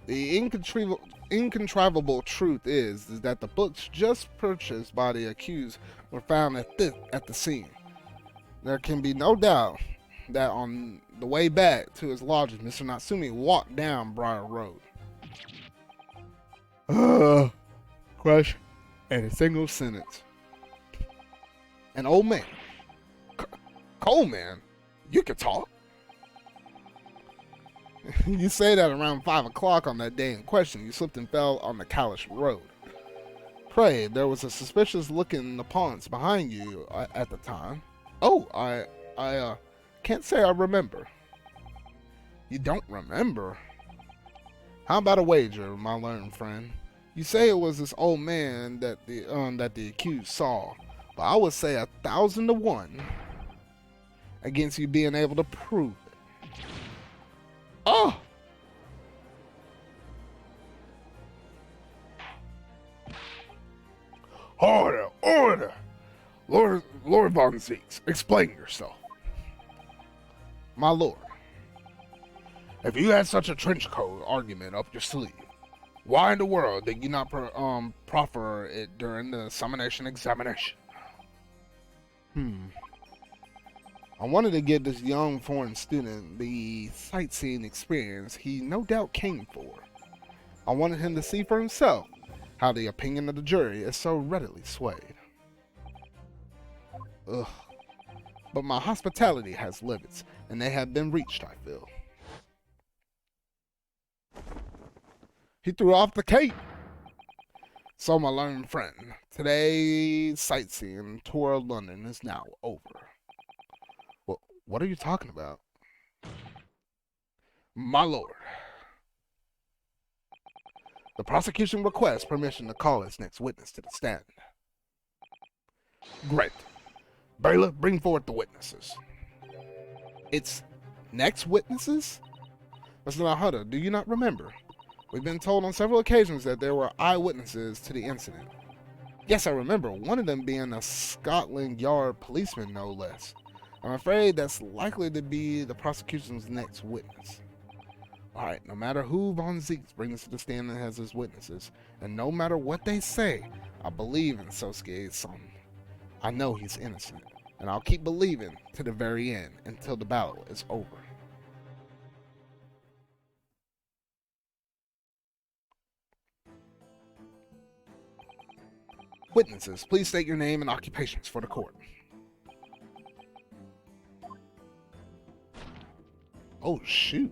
The incontrivable truth is that the books just purchased by the accused were found at the scene. There can be no doubt that on the way back to his lodgings, Mr. Natsumi walked down Briar Road. Crush in a single sentence. An old man. Coleman, you can talk. You say that around 5 o'clock on that day in question, you slipped and fell on the Kalish Road. Pray, there was a suspicious look in the ponds behind you at the time. I can't say I remember. You don't remember? How about a wager, my learned friend? You say it was this old man that the accused saw, but I would say 1,000 to 1. against you being able to prove it. Oh! Order! Order! Lord Von Zeeks, explain yourself. My lord, if you had such a trench coat argument up your sleeve, why in the world did you not proffer it during the summonation examination? I wanted to give this young foreign student the sightseeing experience he no doubt came for. I wanted him to see for himself how the opinion of the jury is so readily swayed. Ugh. But my hospitality has limits, and they have been reached, I feel. He threw off the cape. So, my learned friend, today's sightseeing tour of London is now over. Well, what are you talking about? My lord, the prosecution requests permission to call its next witness to the stand. Great. Bailiff, bring forth the witnesses. Its next witnesses? Mr. Nahada, do you not remember? We've been told on several occasions that there were eyewitnesses to the incident. Yes, I remember, one of them being a Scotland Yard policeman, no less. I'm afraid that's likely to be the prosecution's next witness. Alright, no matter who Von Zeeks brings to the stand as his witnesses, and no matter what they say, I believe in Sosuke's son. I know he's innocent, and I'll keep believing to the very end until the battle is over. Witnesses, please state your name and occupations for the court. Oh, shoot.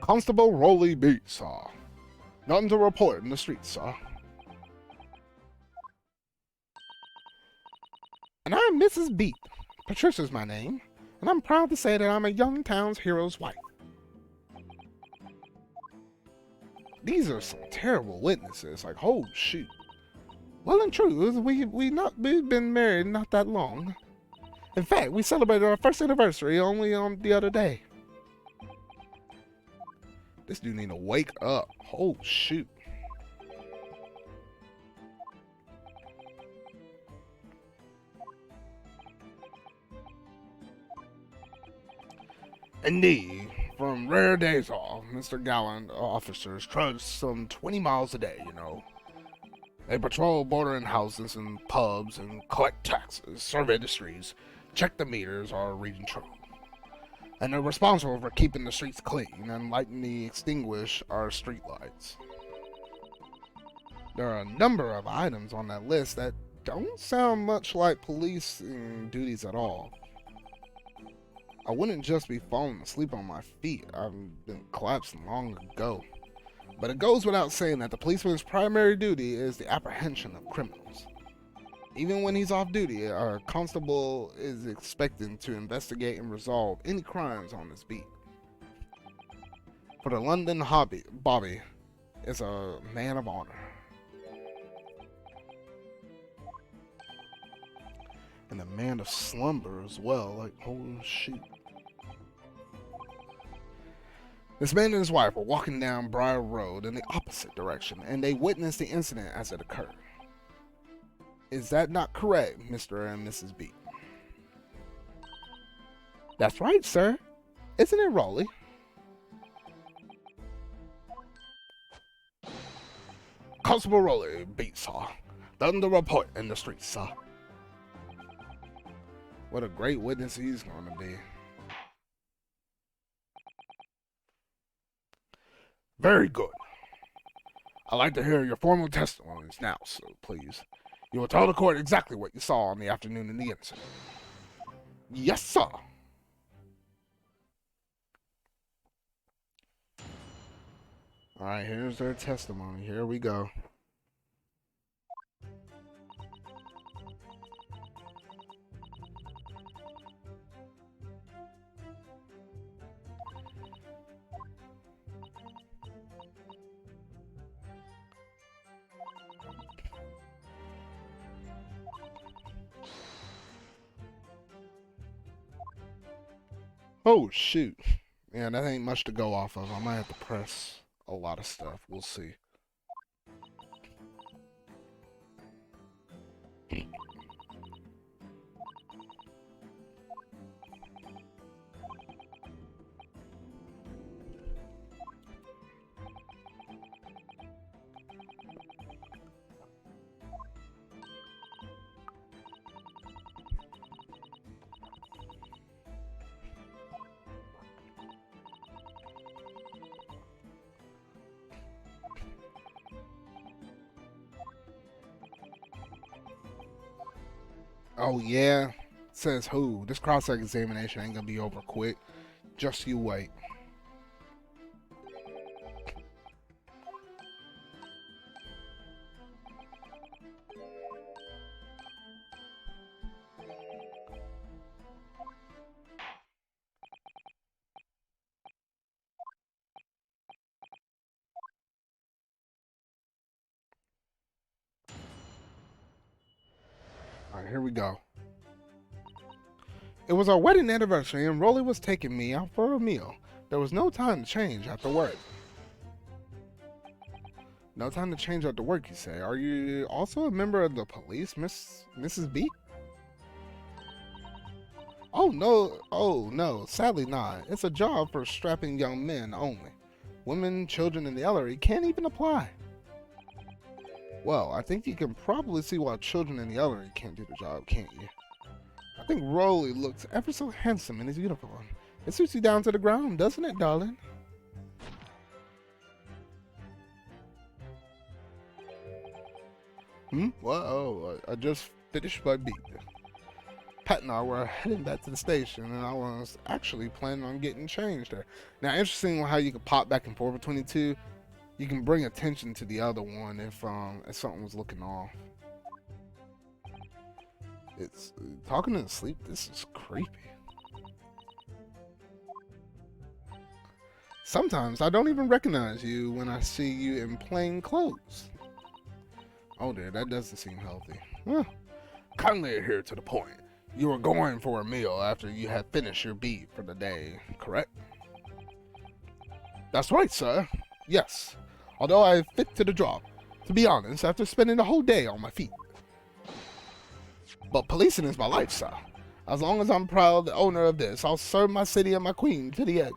Constable Rolly Beat, sir. Nothing to report in the streets, sir. And I'm Mrs. Beat. Patricia's my name, and I'm proud to say that I'm a young town's hero's wife. These are some terrible witnesses, like, oh shoot. Well, in truth, we've been married not that long. In fact, we celebrated our first anniversary only on the other day. This dude need to wake up. Oh shoot. Indeed, from rare days off, Mr. Gallant officers trudge some 20 miles a day, you know. They patrol bordering houses and pubs and collect taxes, survey the streets, check the meters, or read and true. And they're responsible for keeping the streets clean and lighting the extinguish our streetlights. There are a number of items on that list that don't sound much like policing duties at all. I wouldn't just be falling asleep on my feet. I've been collapsing long ago. But it goes without saying that the policeman's primary duty is the apprehension of criminals. Even when he's off duty, our constable is expected to investigate and resolve any crimes on his beat. For the London hobby, Bobby is a man of honor. And a man of slumber as well, like, holy shit. This man and his wife were walking down Briar Road in the opposite direction, and they witnessed the incident as it occurred. Is that not correct, Mr. and Mrs. B? That's right, sir. Isn't it, Rolly? Constable Rolly beat, sir. Done the report in the streets, sir. What a great witness he's going to be. Very good. I'd like to hear your formal testimonies now, so please. You will tell the court exactly what you saw on the afternoon of the incident. Yes, sir. Alright, here's their testimony. Here we go. Oh, shoot. Yeah, that ain't much to go off of. I might have to press a lot of stuff. We'll see. Oh, yeah? Says who? This cross-examination ain't gonna be over quick. Just you wait. Alright, here we go. It was our wedding anniversary and Rolly was taking me out for a meal. There was no time to change after work. No time to change after work, you say. Are you also a member of the police, Mrs. B? Oh no, sadly not. It's a job for strapping young men only. Women, children, and the elderly can't even apply. Well, I think you can probably see why children and the elderly can't do the job, can't you? I think Rolly looks ever so handsome in his uniform. It suits you down to the ground, doesn't it, darling? Well, I just finished my beat. Pat and I were heading back to the station, and I was actually planning on getting changed there. Now, interesting how you can pop back and forth between the two. You can bring attention to the other one if something was looking off. It's talking in sleep. This is creepy. Sometimes I don't even recognize you when I see you in plain clothes. Oh dear, that doesn't seem healthy. Well, kindly adhere to the point. You were going for a meal after you had finished your beat for the day, correct? That's right, sir. Yes. Although I fit to the job, to be honest, after spending the whole day on my feet. But policing is my life, sir. As long as I'm proud the owner of this, I'll serve my city and my queen to the end.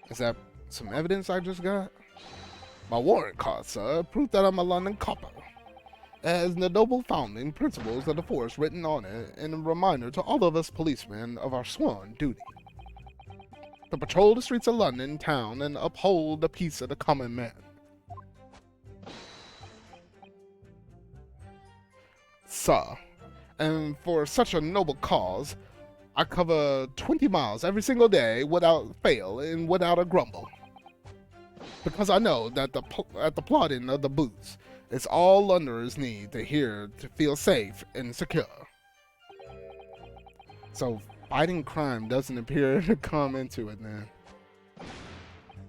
Is that some evidence I just got? My warrant card, sir, proof that I'm a London copper. It has the noble founding principles of the force written on it, and a reminder to all of us policemen of our sworn duty. To patrol the streets of London town and uphold the peace of the common man. Sir, and for such a noble cause, I cover 20 miles every single day without fail and without a grumble. Because I know that at the plotting of the boots, it's all Londoners need to hear to feel safe and secure. So fighting crime doesn't appear to come into it then.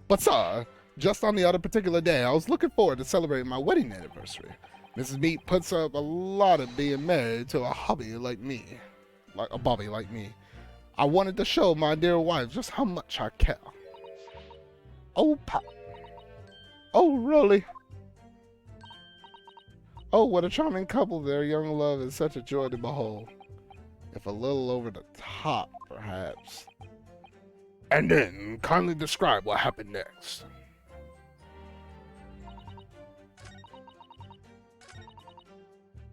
But sir, just on the other particular day, I was looking forward to celebrating my wedding anniversary. Mrs. Meat puts up a lot of being married to a hobby like me. Like a bobby like me. I wanted to show my dear wife just how much I care. Oh, Pop. Oh, Rolly. Oh, what a charming couple their young love is such a joy to behold. If a little over the top, perhaps. And then, kindly describe what happened next.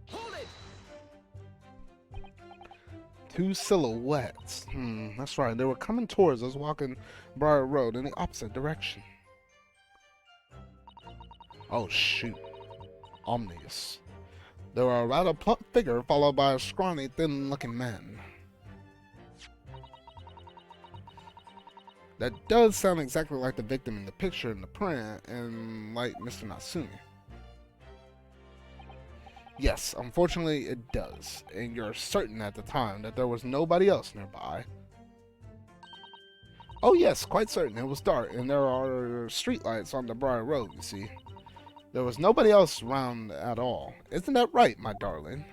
Hold it! Two silhouettes. That's right. They were coming towards us walking Briar Road in the opposite direction. Oh, shoot. Ominous. They were a rather plump figure followed by a scrawny, thin-looking man. That does sound exactly like the victim in the picture in the print and like Mr. Natsumi. Yes, unfortunately it does, and you're certain at the time that there was nobody else nearby. Oh yes, quite certain. It was dark, and there are streetlights on the Briar Road, you see. There was nobody else around at all. Isn't that right, my darling?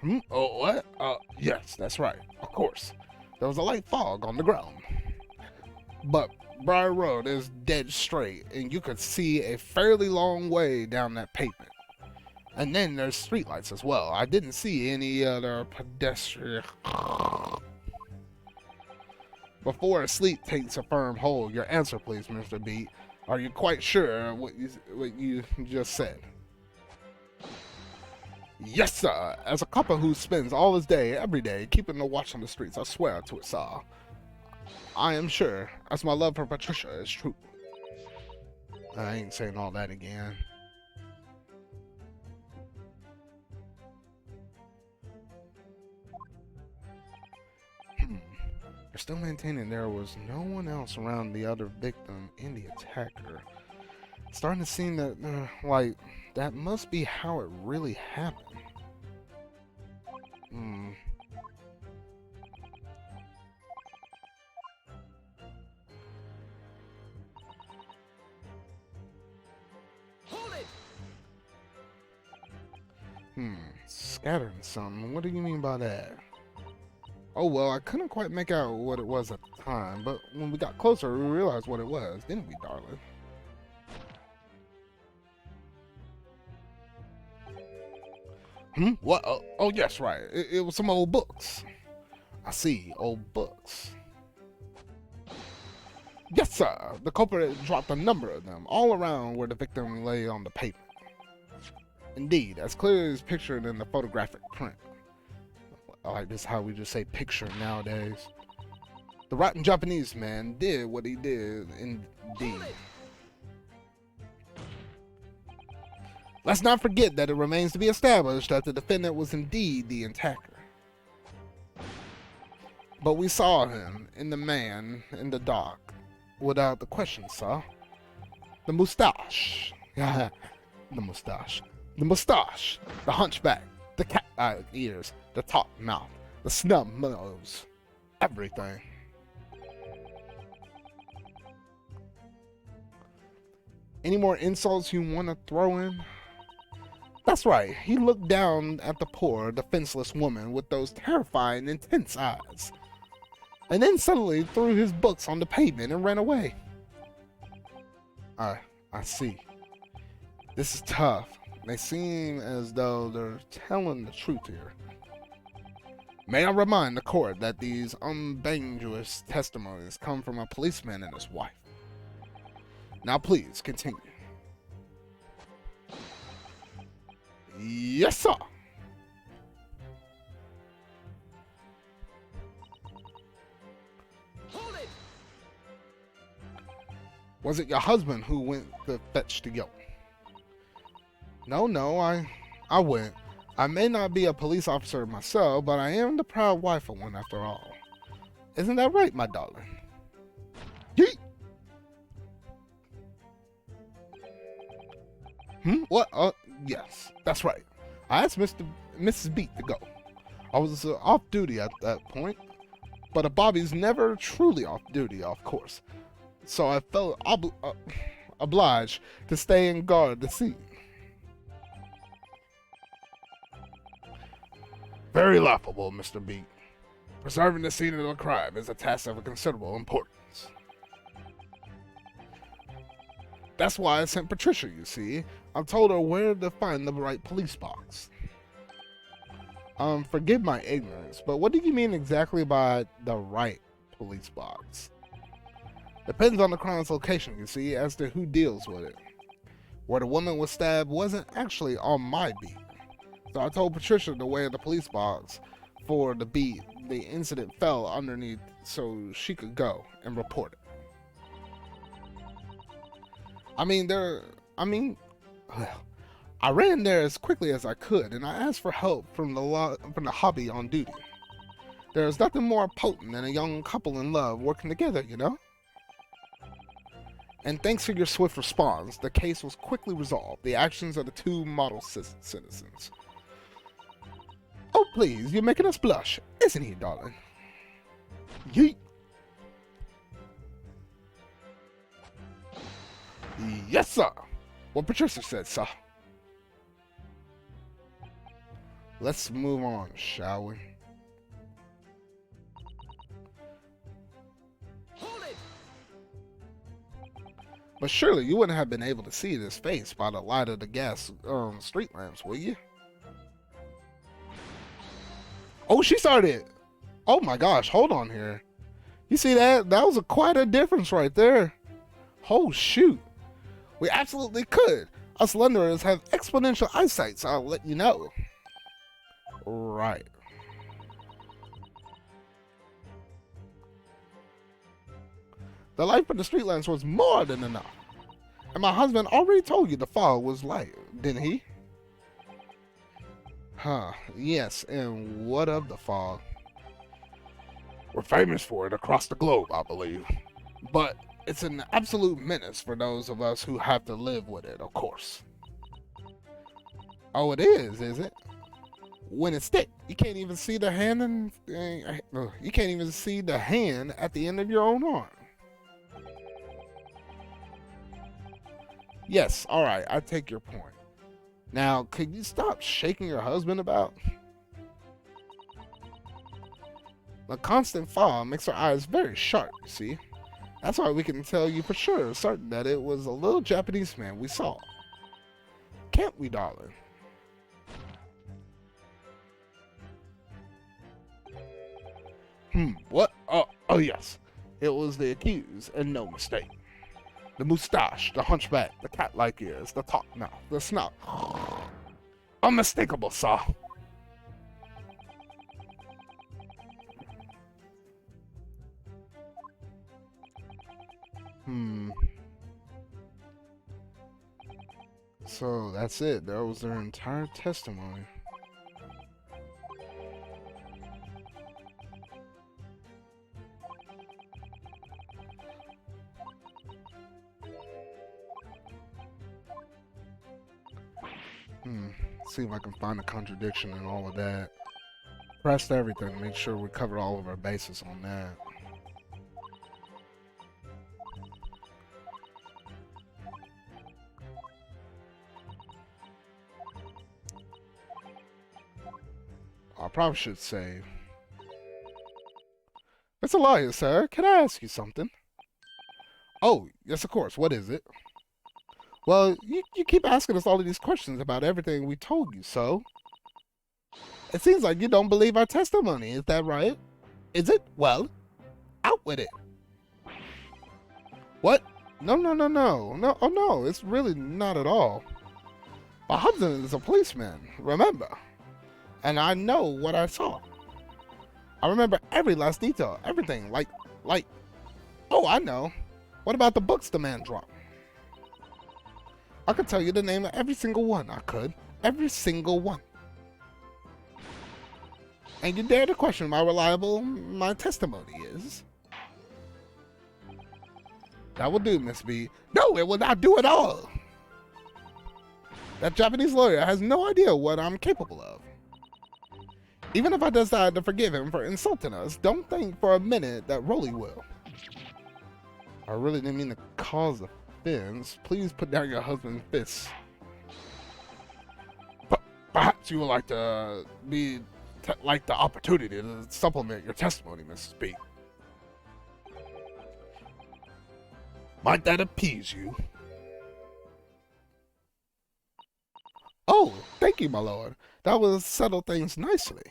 Hmm? Oh, what? Yes, that's right. Of course. There was a light fog on the ground. But Briar Road is dead straight, and you could see a fairly long way down that pavement. And then there's streetlights as well. I didn't see any other pedestrian. Before sleep takes a firm hold, your answer, please, Mr. B. Are you quite sure what you just said? Yes, sir. As a copper who spends all his day, every day, keeping the watch on the streets, I swear to it, sir. I am sure, as my love for Patricia is true. I ain't saying all that again. They're still maintaining there was no one else around the other victim and the attacker. Starting to seem that, like, that must be how it really happened. Hold it! Scattering something. What do you mean by that? Oh, well, I couldn't quite make out what it was at the time, but when we got closer, we realized what it was, didn't we, darling? What? Oh, yes, right. It was some old books. I see, old books. Yes, sir. The culprit dropped a number of them, all around where the victim lay on the pavement. Indeed, as clearly as pictured in the photographic print. I like this how we just say picture nowadays. The rotten Japanese man did what he did indeed. Let's not forget that it remains to be established that the defendant was indeed the attacker. But we saw him in the man in the dock, without the question, sir. The mustache. The mustache. The mustache. The hunchback. The cat ears. The top mouth. The snub nose. Everything. Any more insults you want to throw in? That's right. He looked down at the poor, defenseless woman with those terrifying, intense eyes. And then suddenly threw his books on the pavement and ran away. I see. This is tough. They seem as though they're telling the truth here. May I remind the court that these unambiguous testimonies come from a policeman and his wife. Now please, continue. Yes, sir. Hold it! Was it your husband who went to fetch the yoke? No, I went. I may not be a police officer myself, but I am the proud wife of one after all. Isn't that right, my darling? Yeet! What? Yes, that's right. I asked Mrs. Beat to go. I was off duty at that point, but a Bobby's never truly off duty, of course. So I felt obliged to stay and guard the scene. Very laughable, Mr. Beat. Preserving the scene of the crime is a task of considerable importance. That's why I sent Patricia, you see. I've told her where to find the right police box. Forgive my ignorance, but what do you mean exactly by the right police box? Depends on the crime's location, you see, as to who deals with it. Where the woman was stabbed wasn't actually on my beat. So I told Patricia the way of the police box for the beat the incident fell underneath so she could go and report it. I ran there as quickly as I could, and I asked for help from the hobby on duty. There's nothing more potent than a young couple in love working together, you know? And thanks to your swift response, the case was quickly resolved. The actions of the two model citizens. Oh, please, you're making us blush, isn't he, darling? Yeet. Yes, sir. What Patricia said, sir. Let's move on, shall we? Hold it! But surely you wouldn't have been able to see this face by the light of the gas street lamps, will you? Oh, she started. Oh my gosh, hold on here. You see that? That was quite a difference right there. Oh shoot. We absolutely could. Us Londoners have exponential eyesight, so I'll let you know. Right. The light from the street lamps was more than enough. And my husband already told you the fog was light, didn't he? Huh, yes, and what of the fog? We're famous for it across the globe, I believe. But it's an absolute menace for those of us who have to live with it, of course. Oh, it is it? When it's thick, you can't even see the hand and you can't even see the hand at the end of your own arm. Yes, all right, I take your point. Now, could you stop shaking your husband about? The constant fog makes our eyes very sharp, you see. That's why we can tell you for sure, certain that it was a little Japanese man we saw. Can't we, darling? What? Oh yes. It was the accused, and no mistake. The moustache, the hunchback, the cat-like ears, the top mouth, the snout. Unmistakable, sir. So that's it. That was their entire testimony. See if I can find a contradiction in all of that. Pressed everything, make sure we covered all of our bases on that. I probably should save. It's Elias, sir. Can I ask you something? Oh, yes, of course. What is it? Well, you keep asking us all of these questions about everything we told you, so. It seems like you don't believe our testimony, is that right? Is it? Well, out with it. What? No, no, no, no. No, oh no, it's really not at all. My husband is a policeman, remember? And I know what I saw. I remember every last detail, everything, oh, I know. What about the books the man dropped? I could tell you the name of every single one, I could. Every single one. And you dare to question how reliable my testimony is? That will do, Miss B. No, it will not do at all. That Japanese lawyer has no idea what I'm capable of. Even if I decide to forgive him for insulting us, don't think for a minute that Rolly will. I really didn't mean to cause offense. Please put down your husband's fists. Perhaps you would like to like the opportunity to supplement your testimony, Mrs. B. Might that appease you? Oh, thank you, my lord. That will settle things nicely.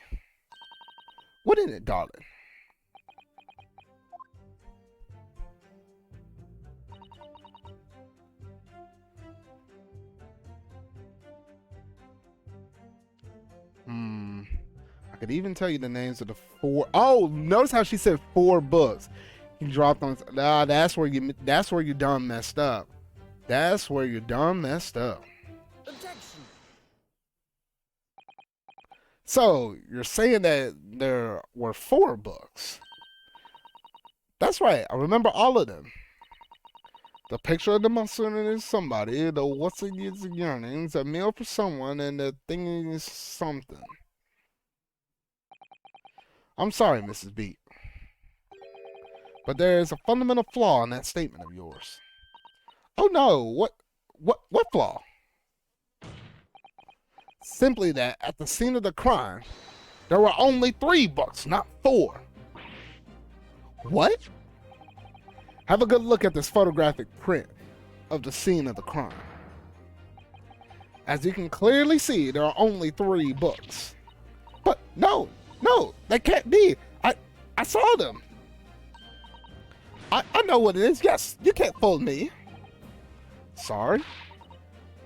Wouldn't it, darling? I could even tell you the names of the four. Oh, notice how she said 4 books. You dropped on. Nah, that's where you done messed up. That's where you done messed up. Objection. So you're saying that there were 4 books? That's right. I remember all of them. The picture of the monsoon is somebody. The what's it is yearnings. A meal for someone, and the thing is something. I'm sorry, Mrs. B, but there is a fundamental flaw in that statement of yours. Oh no! What flaw? Simply that at the scene of the crime, there were only 3 books, not 4. What? Have a good look at this photographic print of the scene of the crime. As you can clearly see, there are only 3 books. But no, that can't be. I saw them. I know what it is. Yes, you can't fool me. Sorry.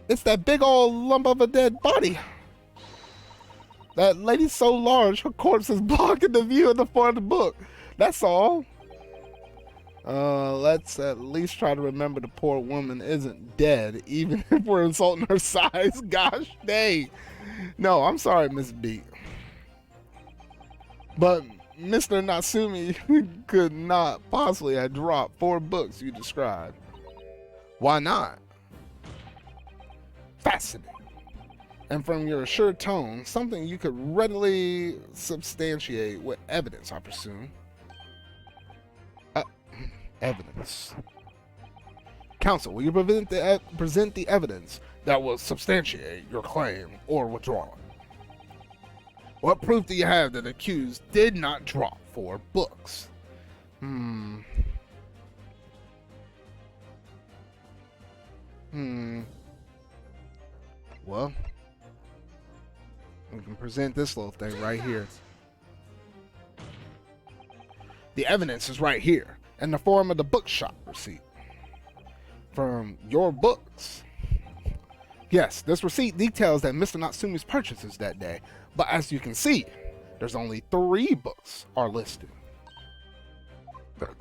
It's that big old lump of a dead body. That lady's so large, her corpse is blocking the view of the fourth book. That's all. Let's at least try to remember the poor woman isn't dead, even if we're insulting her size. Gosh dang. No, I'm sorry, Miss B. But Mr. Natsumi could not possibly have dropped 4 books you described. Why not? Fascinating. And from your assured tone, something you could readily substantiate with evidence, I presume. Evidence. Counsel, will you present the evidence that will substantiate your claim or withdraw it? What proof do you have that the accused did not drop 4 books? Well, we can present this little thing right here. The evidence is right here in the form of the bookshop receipt from your books. Yes, this receipt details that Mr. Natsumi's purchases that day, but as you can see, there's only 3 books are listed.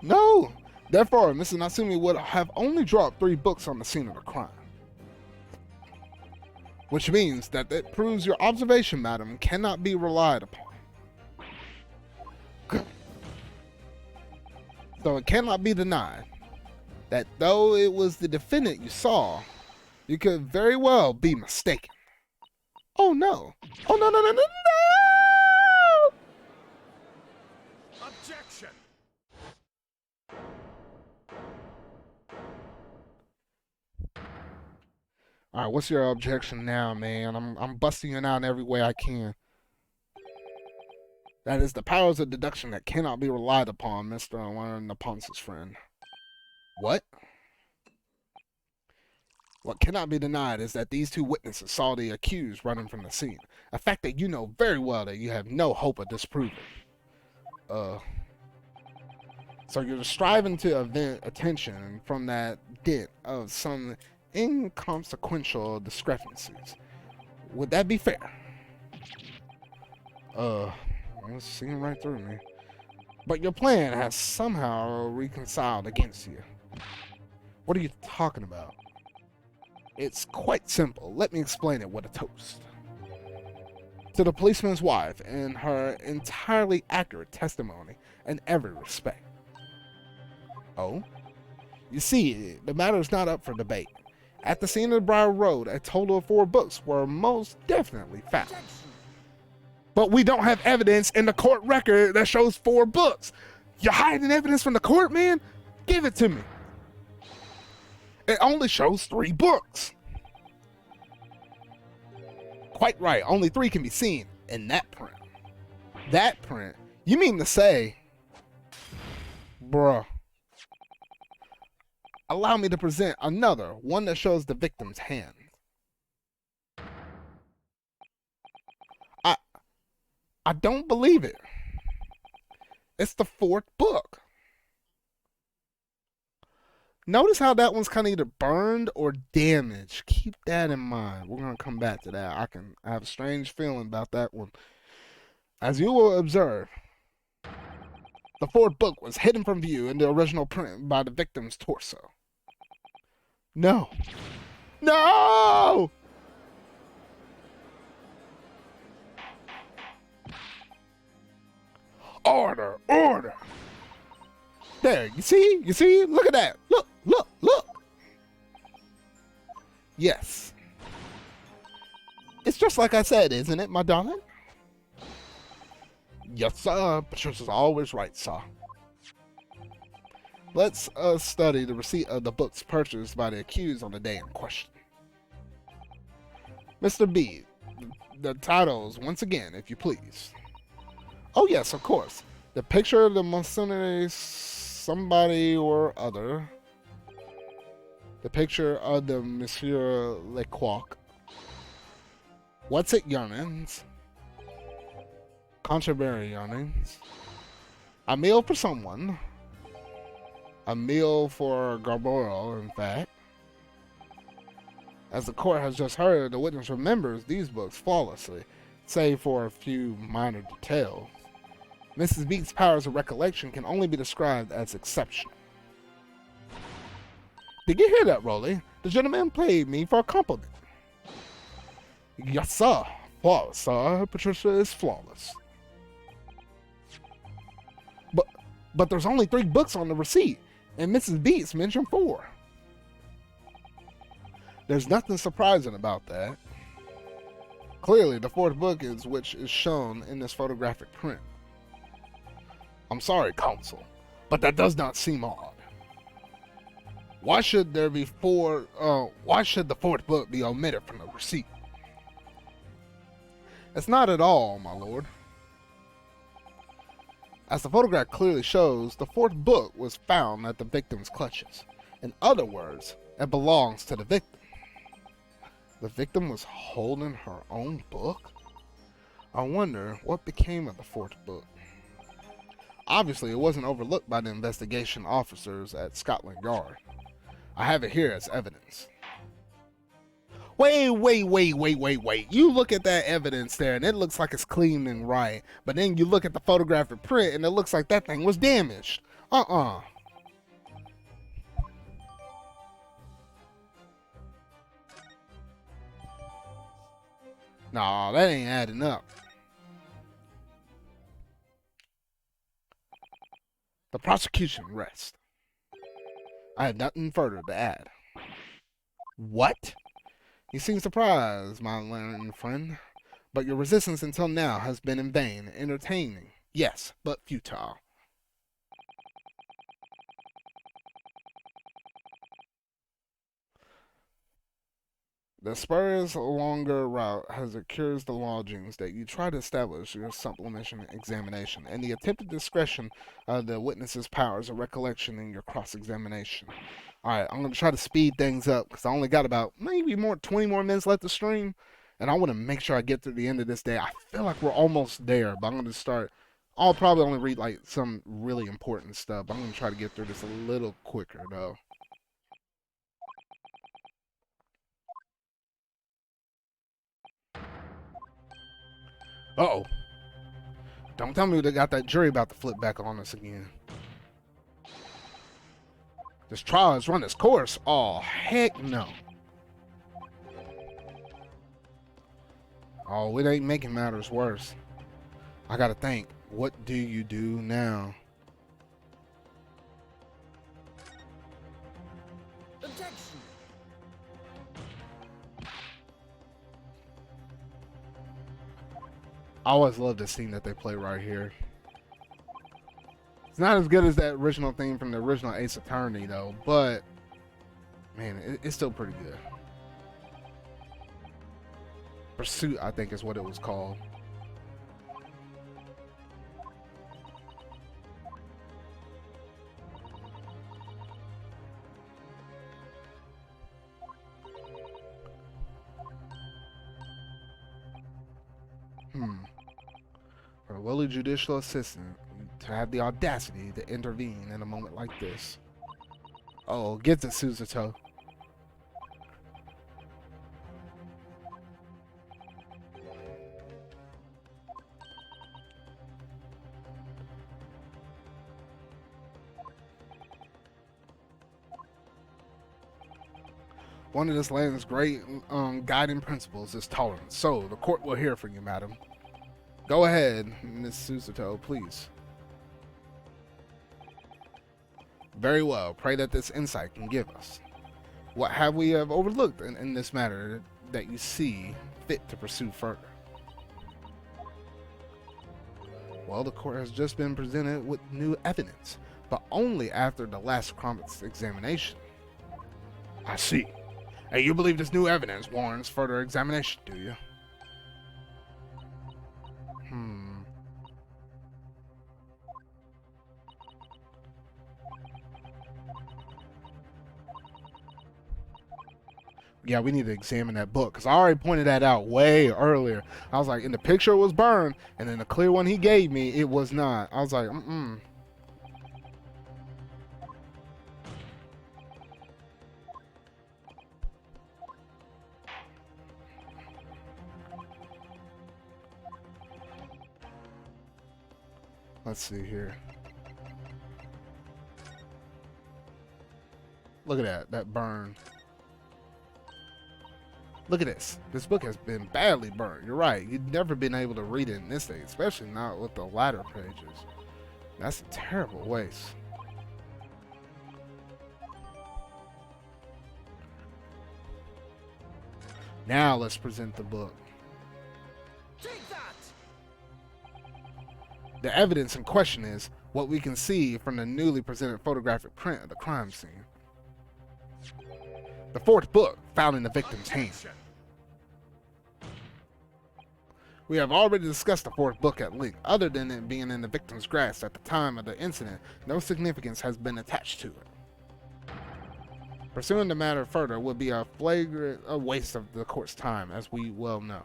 No, therefore, Mr. Natsumi would have only dropped 3 books on the scene of the crime. Which means that it proves your observation, madam, cannot be relied upon. Good. So it cannot be denied that though it was the defendant you saw, you could very well be mistaken. Oh no. Oh no. Objection. All right, what's your objection now, man? I'm busting it out in every way I can. That is the powers of deduction that cannot be relied upon, Mr. Naponce's friend. What? What cannot be denied is that these 2 witnesses saw the accused running from the scene. A fact that you know very well that you have no hope of disproving. So you're striving to event attention from that dent of some inconsequential discrepancies. Would that be fair? It's seeing right through me. But your plan has somehow reconciled against you. What are you talking about? It's quite simple. Let me explain it with a toast. To the policeman's wife and her entirely accurate testimony in every respect. Oh? You see, the matter is not up for debate. At the scene of Briar Road, a total of 4 books were most definitely found. But we don't have evidence in the court record that shows 4 books. You're hiding evidence from the court, man? Give it to me. It only shows 3 books. Quite right. Only 3 can be seen in that print. That print? You mean to say... Bruh. Allow me to present another, one that shows the victim's hand. I don't believe it. It's the 4th book. Notice how that one's kind of either burned or damaged. Keep that in mind. We're going to come back to that. I have a strange feeling about that one. As you will observe, the 4th book was hidden from view in the original print by the victim's torso. No. No! Order! Order! There, you see? You see? Look at that. Look! Yes. It's just like I said, isn't it, my darling? Yes, sir. Patricia's always right, sir. Let's study the receipt of the books purchased by the accused on the day in question. Mr. B, The titles, once again, if you please. Oh, yes, of course. The picture of the Monsieur somebody or other. The picture of the Monsieur Lecoq. What's it, yearnings? Contrary yearnings. A meal for someone. A meal for Garboro, in fact. As the court has just heard, the witness remembers these books flawlessly, save for a few minor details. Mrs. Beats' powers of recollection can only be described as exceptional. Did you hear that, Rolly? The gentleman played me for a compliment. Yes, sir. Flawless, sir. Patricia is flawless. But there's only 3 books on the receipt, and Mrs. Beats mentioned 4. There's nothing surprising about that. Clearly, the 4th book is which is shown in this photographic print. I'm sorry, counsel, but that does not seem odd. Why should there be 4? Why should the 4th book be omitted from the receipt? It's not at all, my lord. As the photograph clearly shows, the 4th book was found at the victim's clutches. In other words, it belongs to the victim. The victim was holding her own book? I wonder what became of the 4th book. Obviously, it wasn't overlooked by the investigation officers at Scotland Yard. I have it here as evidence. Wait. You look at that evidence there and it looks like it's clean and right. But then you look at the photographic print and it looks like that thing was damaged. Nah, that ain't adding up. The prosecution rests. I have nothing further to add. What? You seem surprised, my learned friend, but your resistance until now has been in vain. Entertaining, yes, but futile. The spur's longer route has occurs the lodgings that you try to establish your supplementary examination, and the attempted discretion of the witness's powers of recollection in your cross-examination. Alright, I'm going to try to speed things up, because I only got about maybe 20 more minutes left to stream, and I want to make sure I get through the end of this day. I feel like we're almost there, but I'm going to start. I'll probably only read like some really important stuff, but I'm going to try to get through this a little quicker, though. Uh-oh. Don't tell me they got that jury about to flip back on us again. This trial has run its course. Oh, heck no. Oh, it ain't making matters worse. I gotta think, what do you do now? Objection. I always love this scene that they play right here. It's not as good as that original theme from the original Ace Attorney, though, but man, it's still pretty good. Pursuit, I think, is what it was called. For a willing judicial assistant to have the audacity to intervene in a moment like this. Oh, get it, Suzuto. One of this land's great guiding principles is tolerance. So, the court will hear from you, madam. Go ahead, Miss Suzuto, please. Very well. Pray that this insight can give us. What have we overlooked in this matter that you see fit to pursue further? Well, the court has just been presented with new evidence, but only after the last cross-examination. I see. And you believe this new evidence warrants further examination, do you? Hmm. Yeah, we need to examine that book because I already pointed that out way earlier. I was like, in the picture it was burned, and then the clear one he gave me, it was not. I was like, mm-mm. Let's see here. Look at that burn. Look at this. This book has been badly burned. You're right. You've never been able to read it in this state, especially not with the latter pages. That's a terrible waste. Now let's present the book. Take that! The evidence in question is what we can see from the newly presented photographic print of the crime scene. The fourth book found in the victim's hand. We have already discussed the fourth book at length. Other than it being in the victim's grasp at the time of the incident, no significance has been attached to it. Pursuing the matter further would be a flagrant waste of the court's time, as we well know.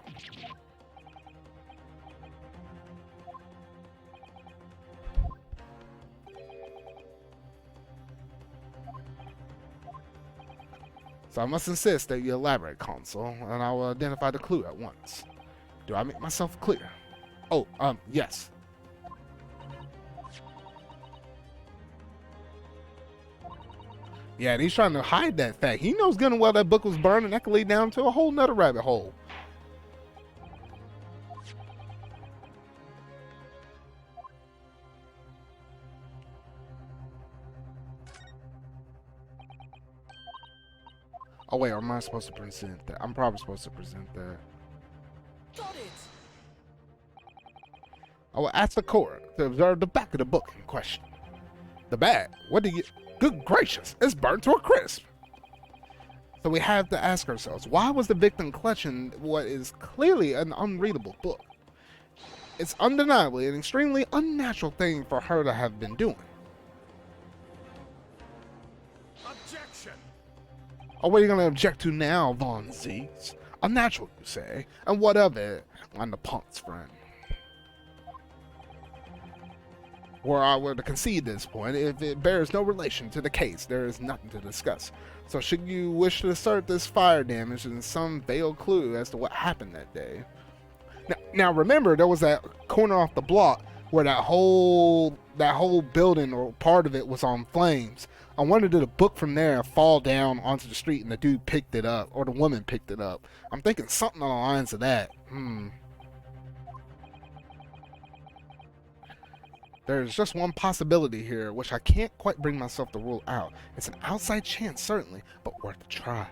So I must insist that you elaborate, Consul, and I will identify the clue at once. Do I make myself clear? Oh, yes. Yeah, and he's trying to hide that fact. He knows good and well that book was burned, and that could lead down to a whole nother rabbit hole. Oh wait, am I supposed to present that? I'm probably supposed to present that. Got it! I will ask the court to observe the back of the book in question. The back? What do you... Good gracious, it's burnt to a crisp. So we have to ask ourselves, why was the victim clutching what is clearly an unreadable book? It's undeniably an extremely unnatural thing for her to have been doing. Objection! Oh, what are you going to object to now, Von Zieks? Unnatural, you say? And what of it? I'm the punk's friend. Were I were to concede this point, if it bears no relation to the case, there is nothing to discuss. So should you wish to assert this fire damage and some veiled clue as to what happened that day? Now remember, there was that corner off the block where that whole building or part of it was on flames. I wondered, did a book from there fall down onto the street and the dude picked it up, or the woman picked it up? I'm thinking something on the lines of that. There's just one possibility here, which I can't quite bring myself to rule out. It's an outside chance, certainly, but worth a try.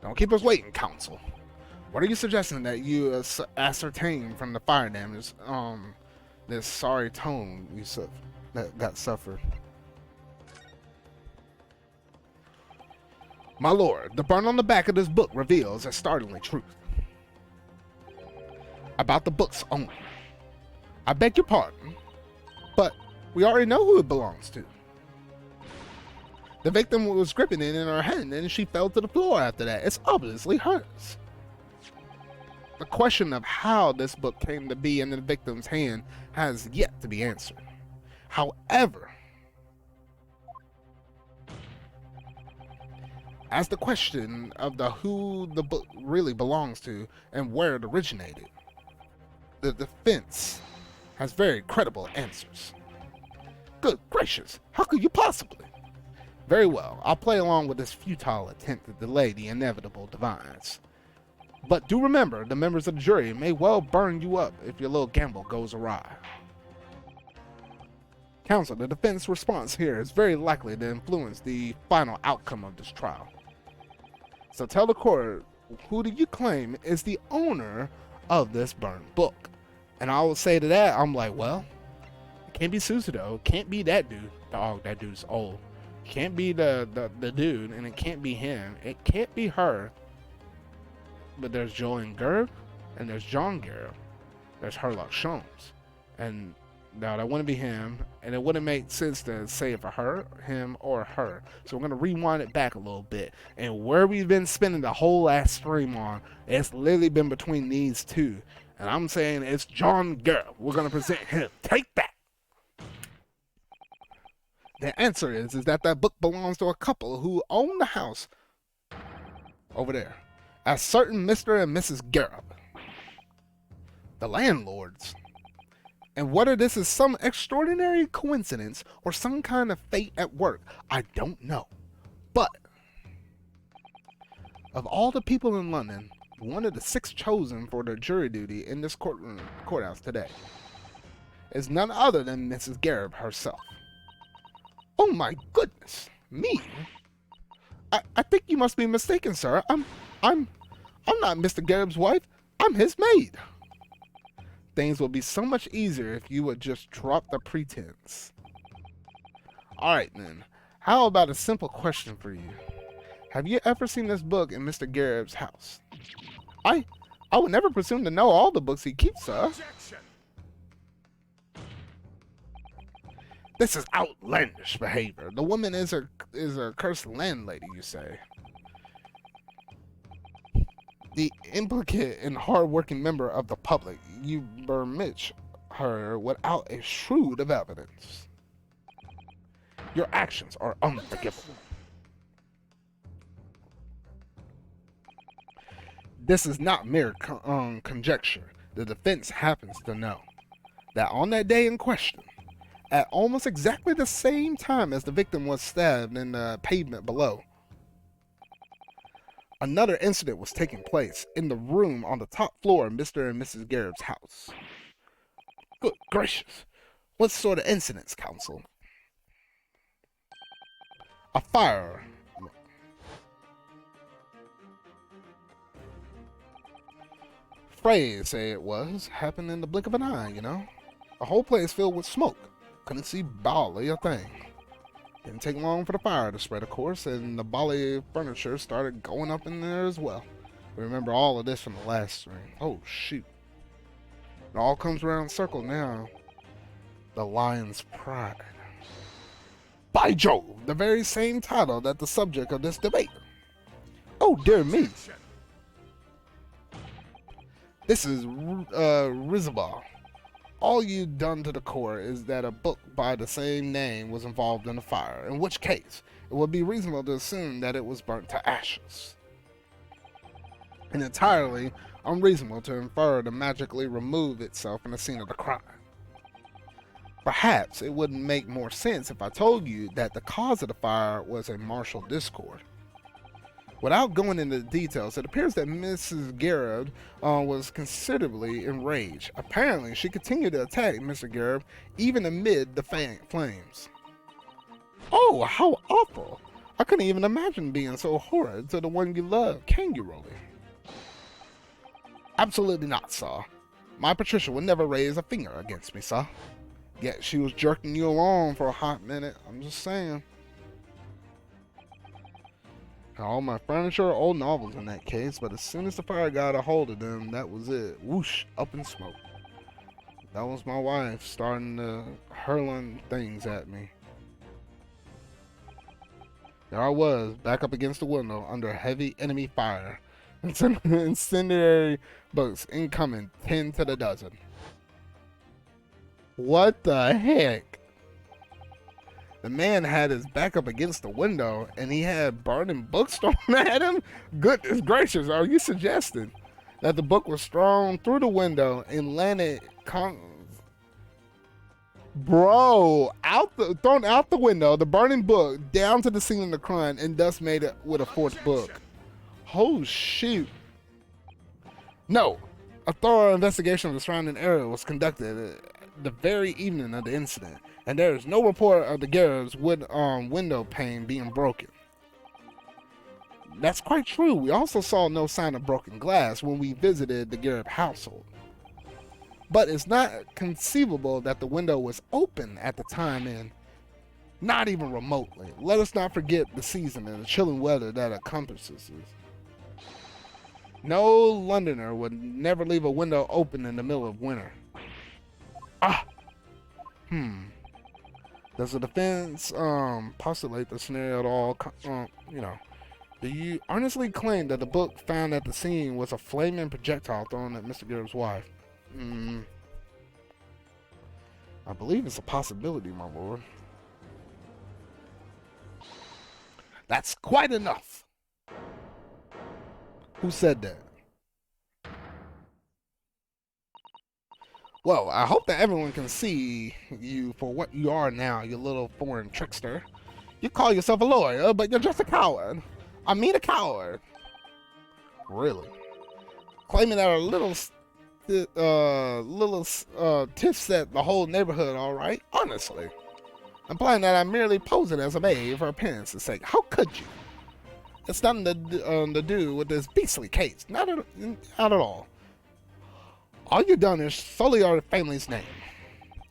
Don't keep us waiting, Counsel. What are you suggesting that you ascertain from the fire damage, this sorry tone that got suffered? My lord, the burn on the back of this book reveals a startling truth about the book's owner. I beg your pardon, but we already know who it belongs to. The victim was gripping it in her hand and she fell to the floor after that. It's obviously hers. The question of how this book came to be in the victim's hand has yet to be answered. However, as the question of who the book really belongs to and where it originated, the defense has very credible answers. Good gracious, how could you possibly? Very well, I'll play along with this futile attempt to delay the inevitable demise. But do remember, the members of the jury may well burn you up if your little gamble goes awry. Counsel, the defense response here is very likely to influence the final outcome of this trial. So tell the court, who do you claim is the owner of this burned book? And I will say to that, I'm like, well, it can't be Suzuto. It can't be that dude. Dog, that dude's old. Can't be the dude, and it can't be him. It can't be her. But there's Joanne Gerb, and there's John Gerb. There's Herlock Sholmes. And no, that wouldn't be him, and it wouldn't make sense to say it for her, him, or her. So we're gonna rewind it back a little bit, and where we've been spending the whole last stream on, it's literally been between these two, and I'm saying it's John Gerb. We're gonna present him. Take that. The answer is that book belongs to a couple who own the house over there, a certain Mr. and Mrs. Gerb, the landlords. And whether this is some extraordinary coincidence or some kind of fate at work, I don't know. But of all the people in London, one of the 6 chosen for their jury duty in this courthouse today is none other than Mrs. Gerb herself. Oh my goodness, me? I think you must be mistaken, sir. I'm not Mr. Gerb's wife. I'm his maid. Things will be so much easier if you would just drop the pretense. Alright then, how about a simple question for you? Have you ever seen this book in Mr. Gerb's house? I would never presume to know all the books he keeps, sir. Objection. This is outlandish behavior. The woman is a cursed landlady, you say. The implicate and hard-working member of the public, you permit her without a shred of evidence. Your actions are unforgivable. This is not mere conjecture. The defense happens to know that on that day in question, at almost exactly the same time as the victim was stabbed in the pavement below, another incident was taking place in the room on the top floor of Mr. and Mrs. Gerb's house. Good gracious. What sort of incidents, counsel? A fire. Phrase, say it was, happened in the blink of an eye, you know? The whole place filled with smoke. Couldn't see barely a thing. Didn't take long for the fire to spread, of course, and the bally furniture started going up in there as well. We remember all of this from the last stream. Oh, shoot. It all comes around circle now. The Lion's Pride. By Jove, the very same title that the subject of this debate. Oh, dear me. Objection. This is Rizabal. All you've done to the court is that a book by the same name was involved in the fire, in which case it would be reasonable to assume that it was burnt to ashes. And entirely unreasonable to infer to magically remove itself from the scene of the crime. Perhaps it would make more sense if I told you that the cause of the fire was a martial discord. Without going into the details, it appears that Mrs. Gerb was considerably enraged. Apparently, she continued to attack Mr. Gerb even amid the flames. Oh, how awful! I couldn't even imagine being so horrid to the one you love, can you, Rolly? Absolutely not, sir. My Patricia would never raise a finger against me, sir. Yet she was jerking you along for a hot minute, I'm just saying. All my furniture, old novels in that case, but as soon as the fire got a hold of them, that was it. Whoosh, up in smoke. That was my wife starting to hurling things at me. There I was, back up against the window under heavy enemy fire. Incendiary boats incoming 10 to the dozen. What the heck? The man had his back up against the window and he had burning books thrown at him? Goodness gracious, are you suggesting that the book was thrown through the window and landed thrown out the window, the burning book, down to the scene of the crime, and thus made it with a fourth book? Oh shoot. No, a thorough investigation of the surrounding area was conducted the very evening of the incident, and there is no report of the Gerb's window pane being broken. That's quite true. We also saw no sign of broken glass when we visited the Gerb household. But it's not conceivable that the window was open at the time, and Not even remotely. Let us not forget the season and the chilling weather that encompasses it. No Londoner would never leave a window open in the middle of winter. Ah! Does the defense postulate the scenario at all? Do you honestly claim that the book found at the scene was a flaming projectile thrown at Mr. Gibbs' wife? I believe it's a possibility, my lord. That's quite enough. Who said that? Well, I hope that everyone can see you for what you are now, you little foreign trickster. You call yourself a lawyer, but you're just a coward. I mean a coward. Really? Claiming that a little tiff set the whole neighborhood, all right? Honestly. Implying that I'm merely posing as a maid for appearance's sake. How could you? It's nothing to do with this beastly case. Not at all. All you've done is sully our family's name.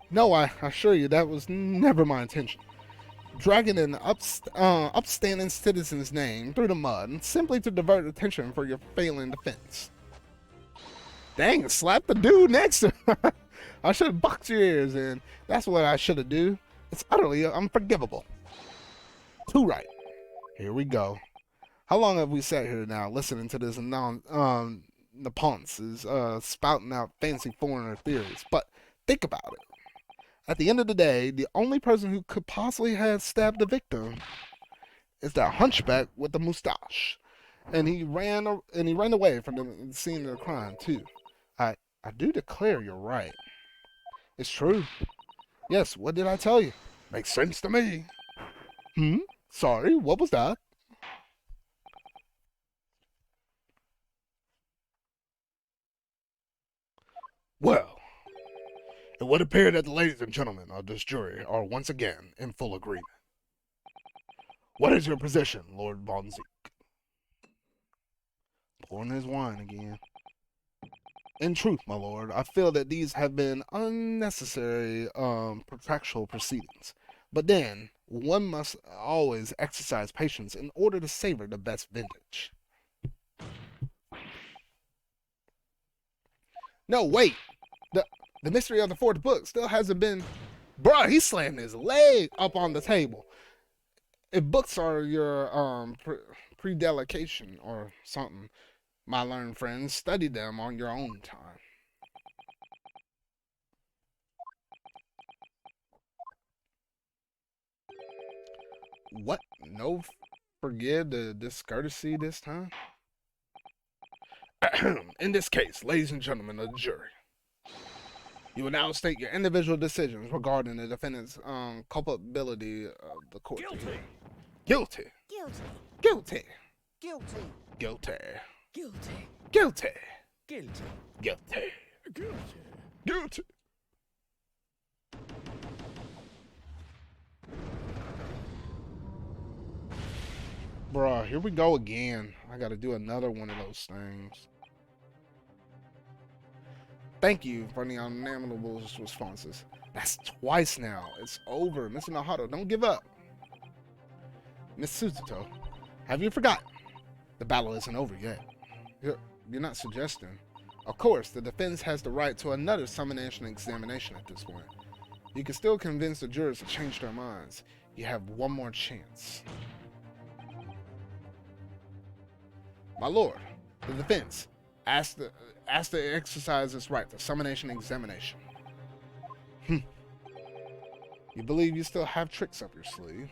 No, I assure you that was never my intention. Dragging an upstanding citizen's name through the mud simply to divert attention for your failing defense. Dang, slap the dude next to him. I should have boxed your ears in. That's what I should have do. It's utterly unforgivable. Too right. Here we go. How long have we sat here now listening to this Nepenthe is spouting out fancy foreigner theories? But think about it. At the end of the day, the only person who could possibly have stabbed the victim is that hunchback with the mustache, and he ran away from the scene of the crime too. I do declare you're right. It's true. Yes. What did I tell you? Makes sense to me. Sorry. What was that? Well, it would appear that the ladies and gentlemen of this jury are once again in full agreement. What is your position, Lord Von Zeke? Pouring his wine again. In truth, my lord, I feel that these have been unnecessary protractual proceedings. But then, one must always exercise patience in order to savor the best vintage. No, wait! The mystery of the fourth book still hasn't been... Bruh, he slammed his leg up on the table. If books are your predelication or something, my learned friends, study them on your own time. What? No forgive the discourtesy this time? In this case, ladies and gentlemen of the jury, you will now state your individual decisions regarding the defendant's culpability of the court. Guilty. Guilty. Guilty. Guilty. Guilty. Guilty. Guilty. Guilty. Guilty. Guilty. Guilty. Guilty. Bruh, here we go again. I gotta do another one of those things. Thank you for the unanimable responses. That's twice now. It's over. Mr. Nahato, don't give up. Miss Suzuto, have you forgotten? The battle isn't over yet. You're not suggesting. Of course, the defense has the right to another summation examination at this point. You can still convince the jurors to change their minds. You have one more chance. My lord, the defense asked to exercise its right to summation examination. You believe you still have tricks up your sleeve?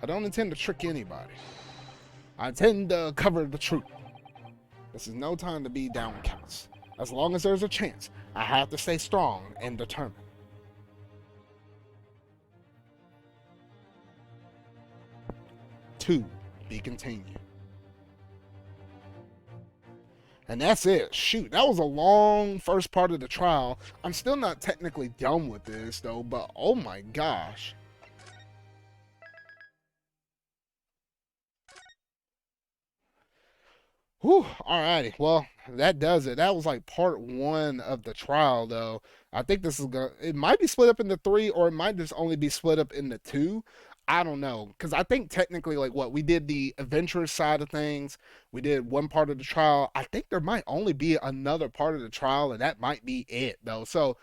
I don't intend to trick anybody. I intend to cover the truth. This is no time to be downcast. As long as there's a chance, I have to stay strong and determined. To be continued. And that's it. Shoot, that was a long first part of the trial. I'm still not technically done with this, though, but oh my gosh. Whew, alrighty. Well, that does it. That was like part one of the trial, though. I think this is gonna. It might be split up into three, or it might just only be split up into two. I don't know, because I think technically, like what we did the adventurous side of things, we did one part of the trial. I think there might only be another part of the trial, and that might be it, though. So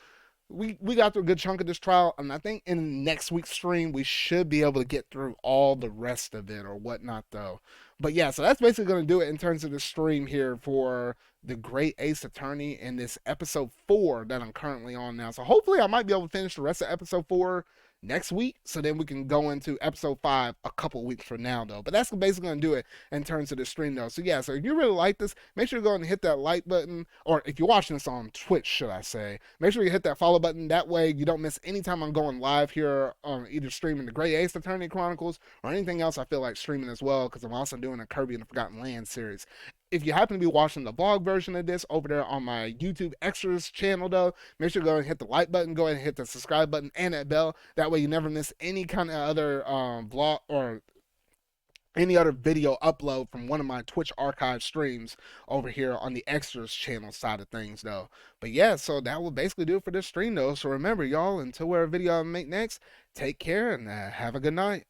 we got through a good chunk of this trial, and I think in next week's stream we should be able to get through all the rest of it or whatnot, though. But yeah, so that's basically going to do it in terms of the stream here for the Great Ace Attorney in this episode 4 that I'm currently on now. So hopefully I might be able to finish the rest of episode 4 next week, so then we can go into episode 5 a couple weeks from now, though. But that's basically going to do it in terms of the stream, though. So yeah, so if you really like this, make sure you go and hit that like button, or if you're watching this on Twitch, should I say, make sure you hit that follow button. That way you don't miss any time I'm going live here on either streaming the Great Ace Attorney Chronicles or anything else I feel like streaming as well, because I'm also doing a Kirby and the Forgotten Land series. If you happen to be watching the vlog version of this over there on my YouTube Extras channel, though, make sure to go and hit the like button, go ahead and hit the subscribe button and that bell. That way you never miss any kind of other vlog or any other video upload from one of my Twitch archive streams over here on the Extras channel side of things, though. But yeah, so that will basically do it for this stream, though. So remember, y'all, until whatever video I make next, take care and have a good night.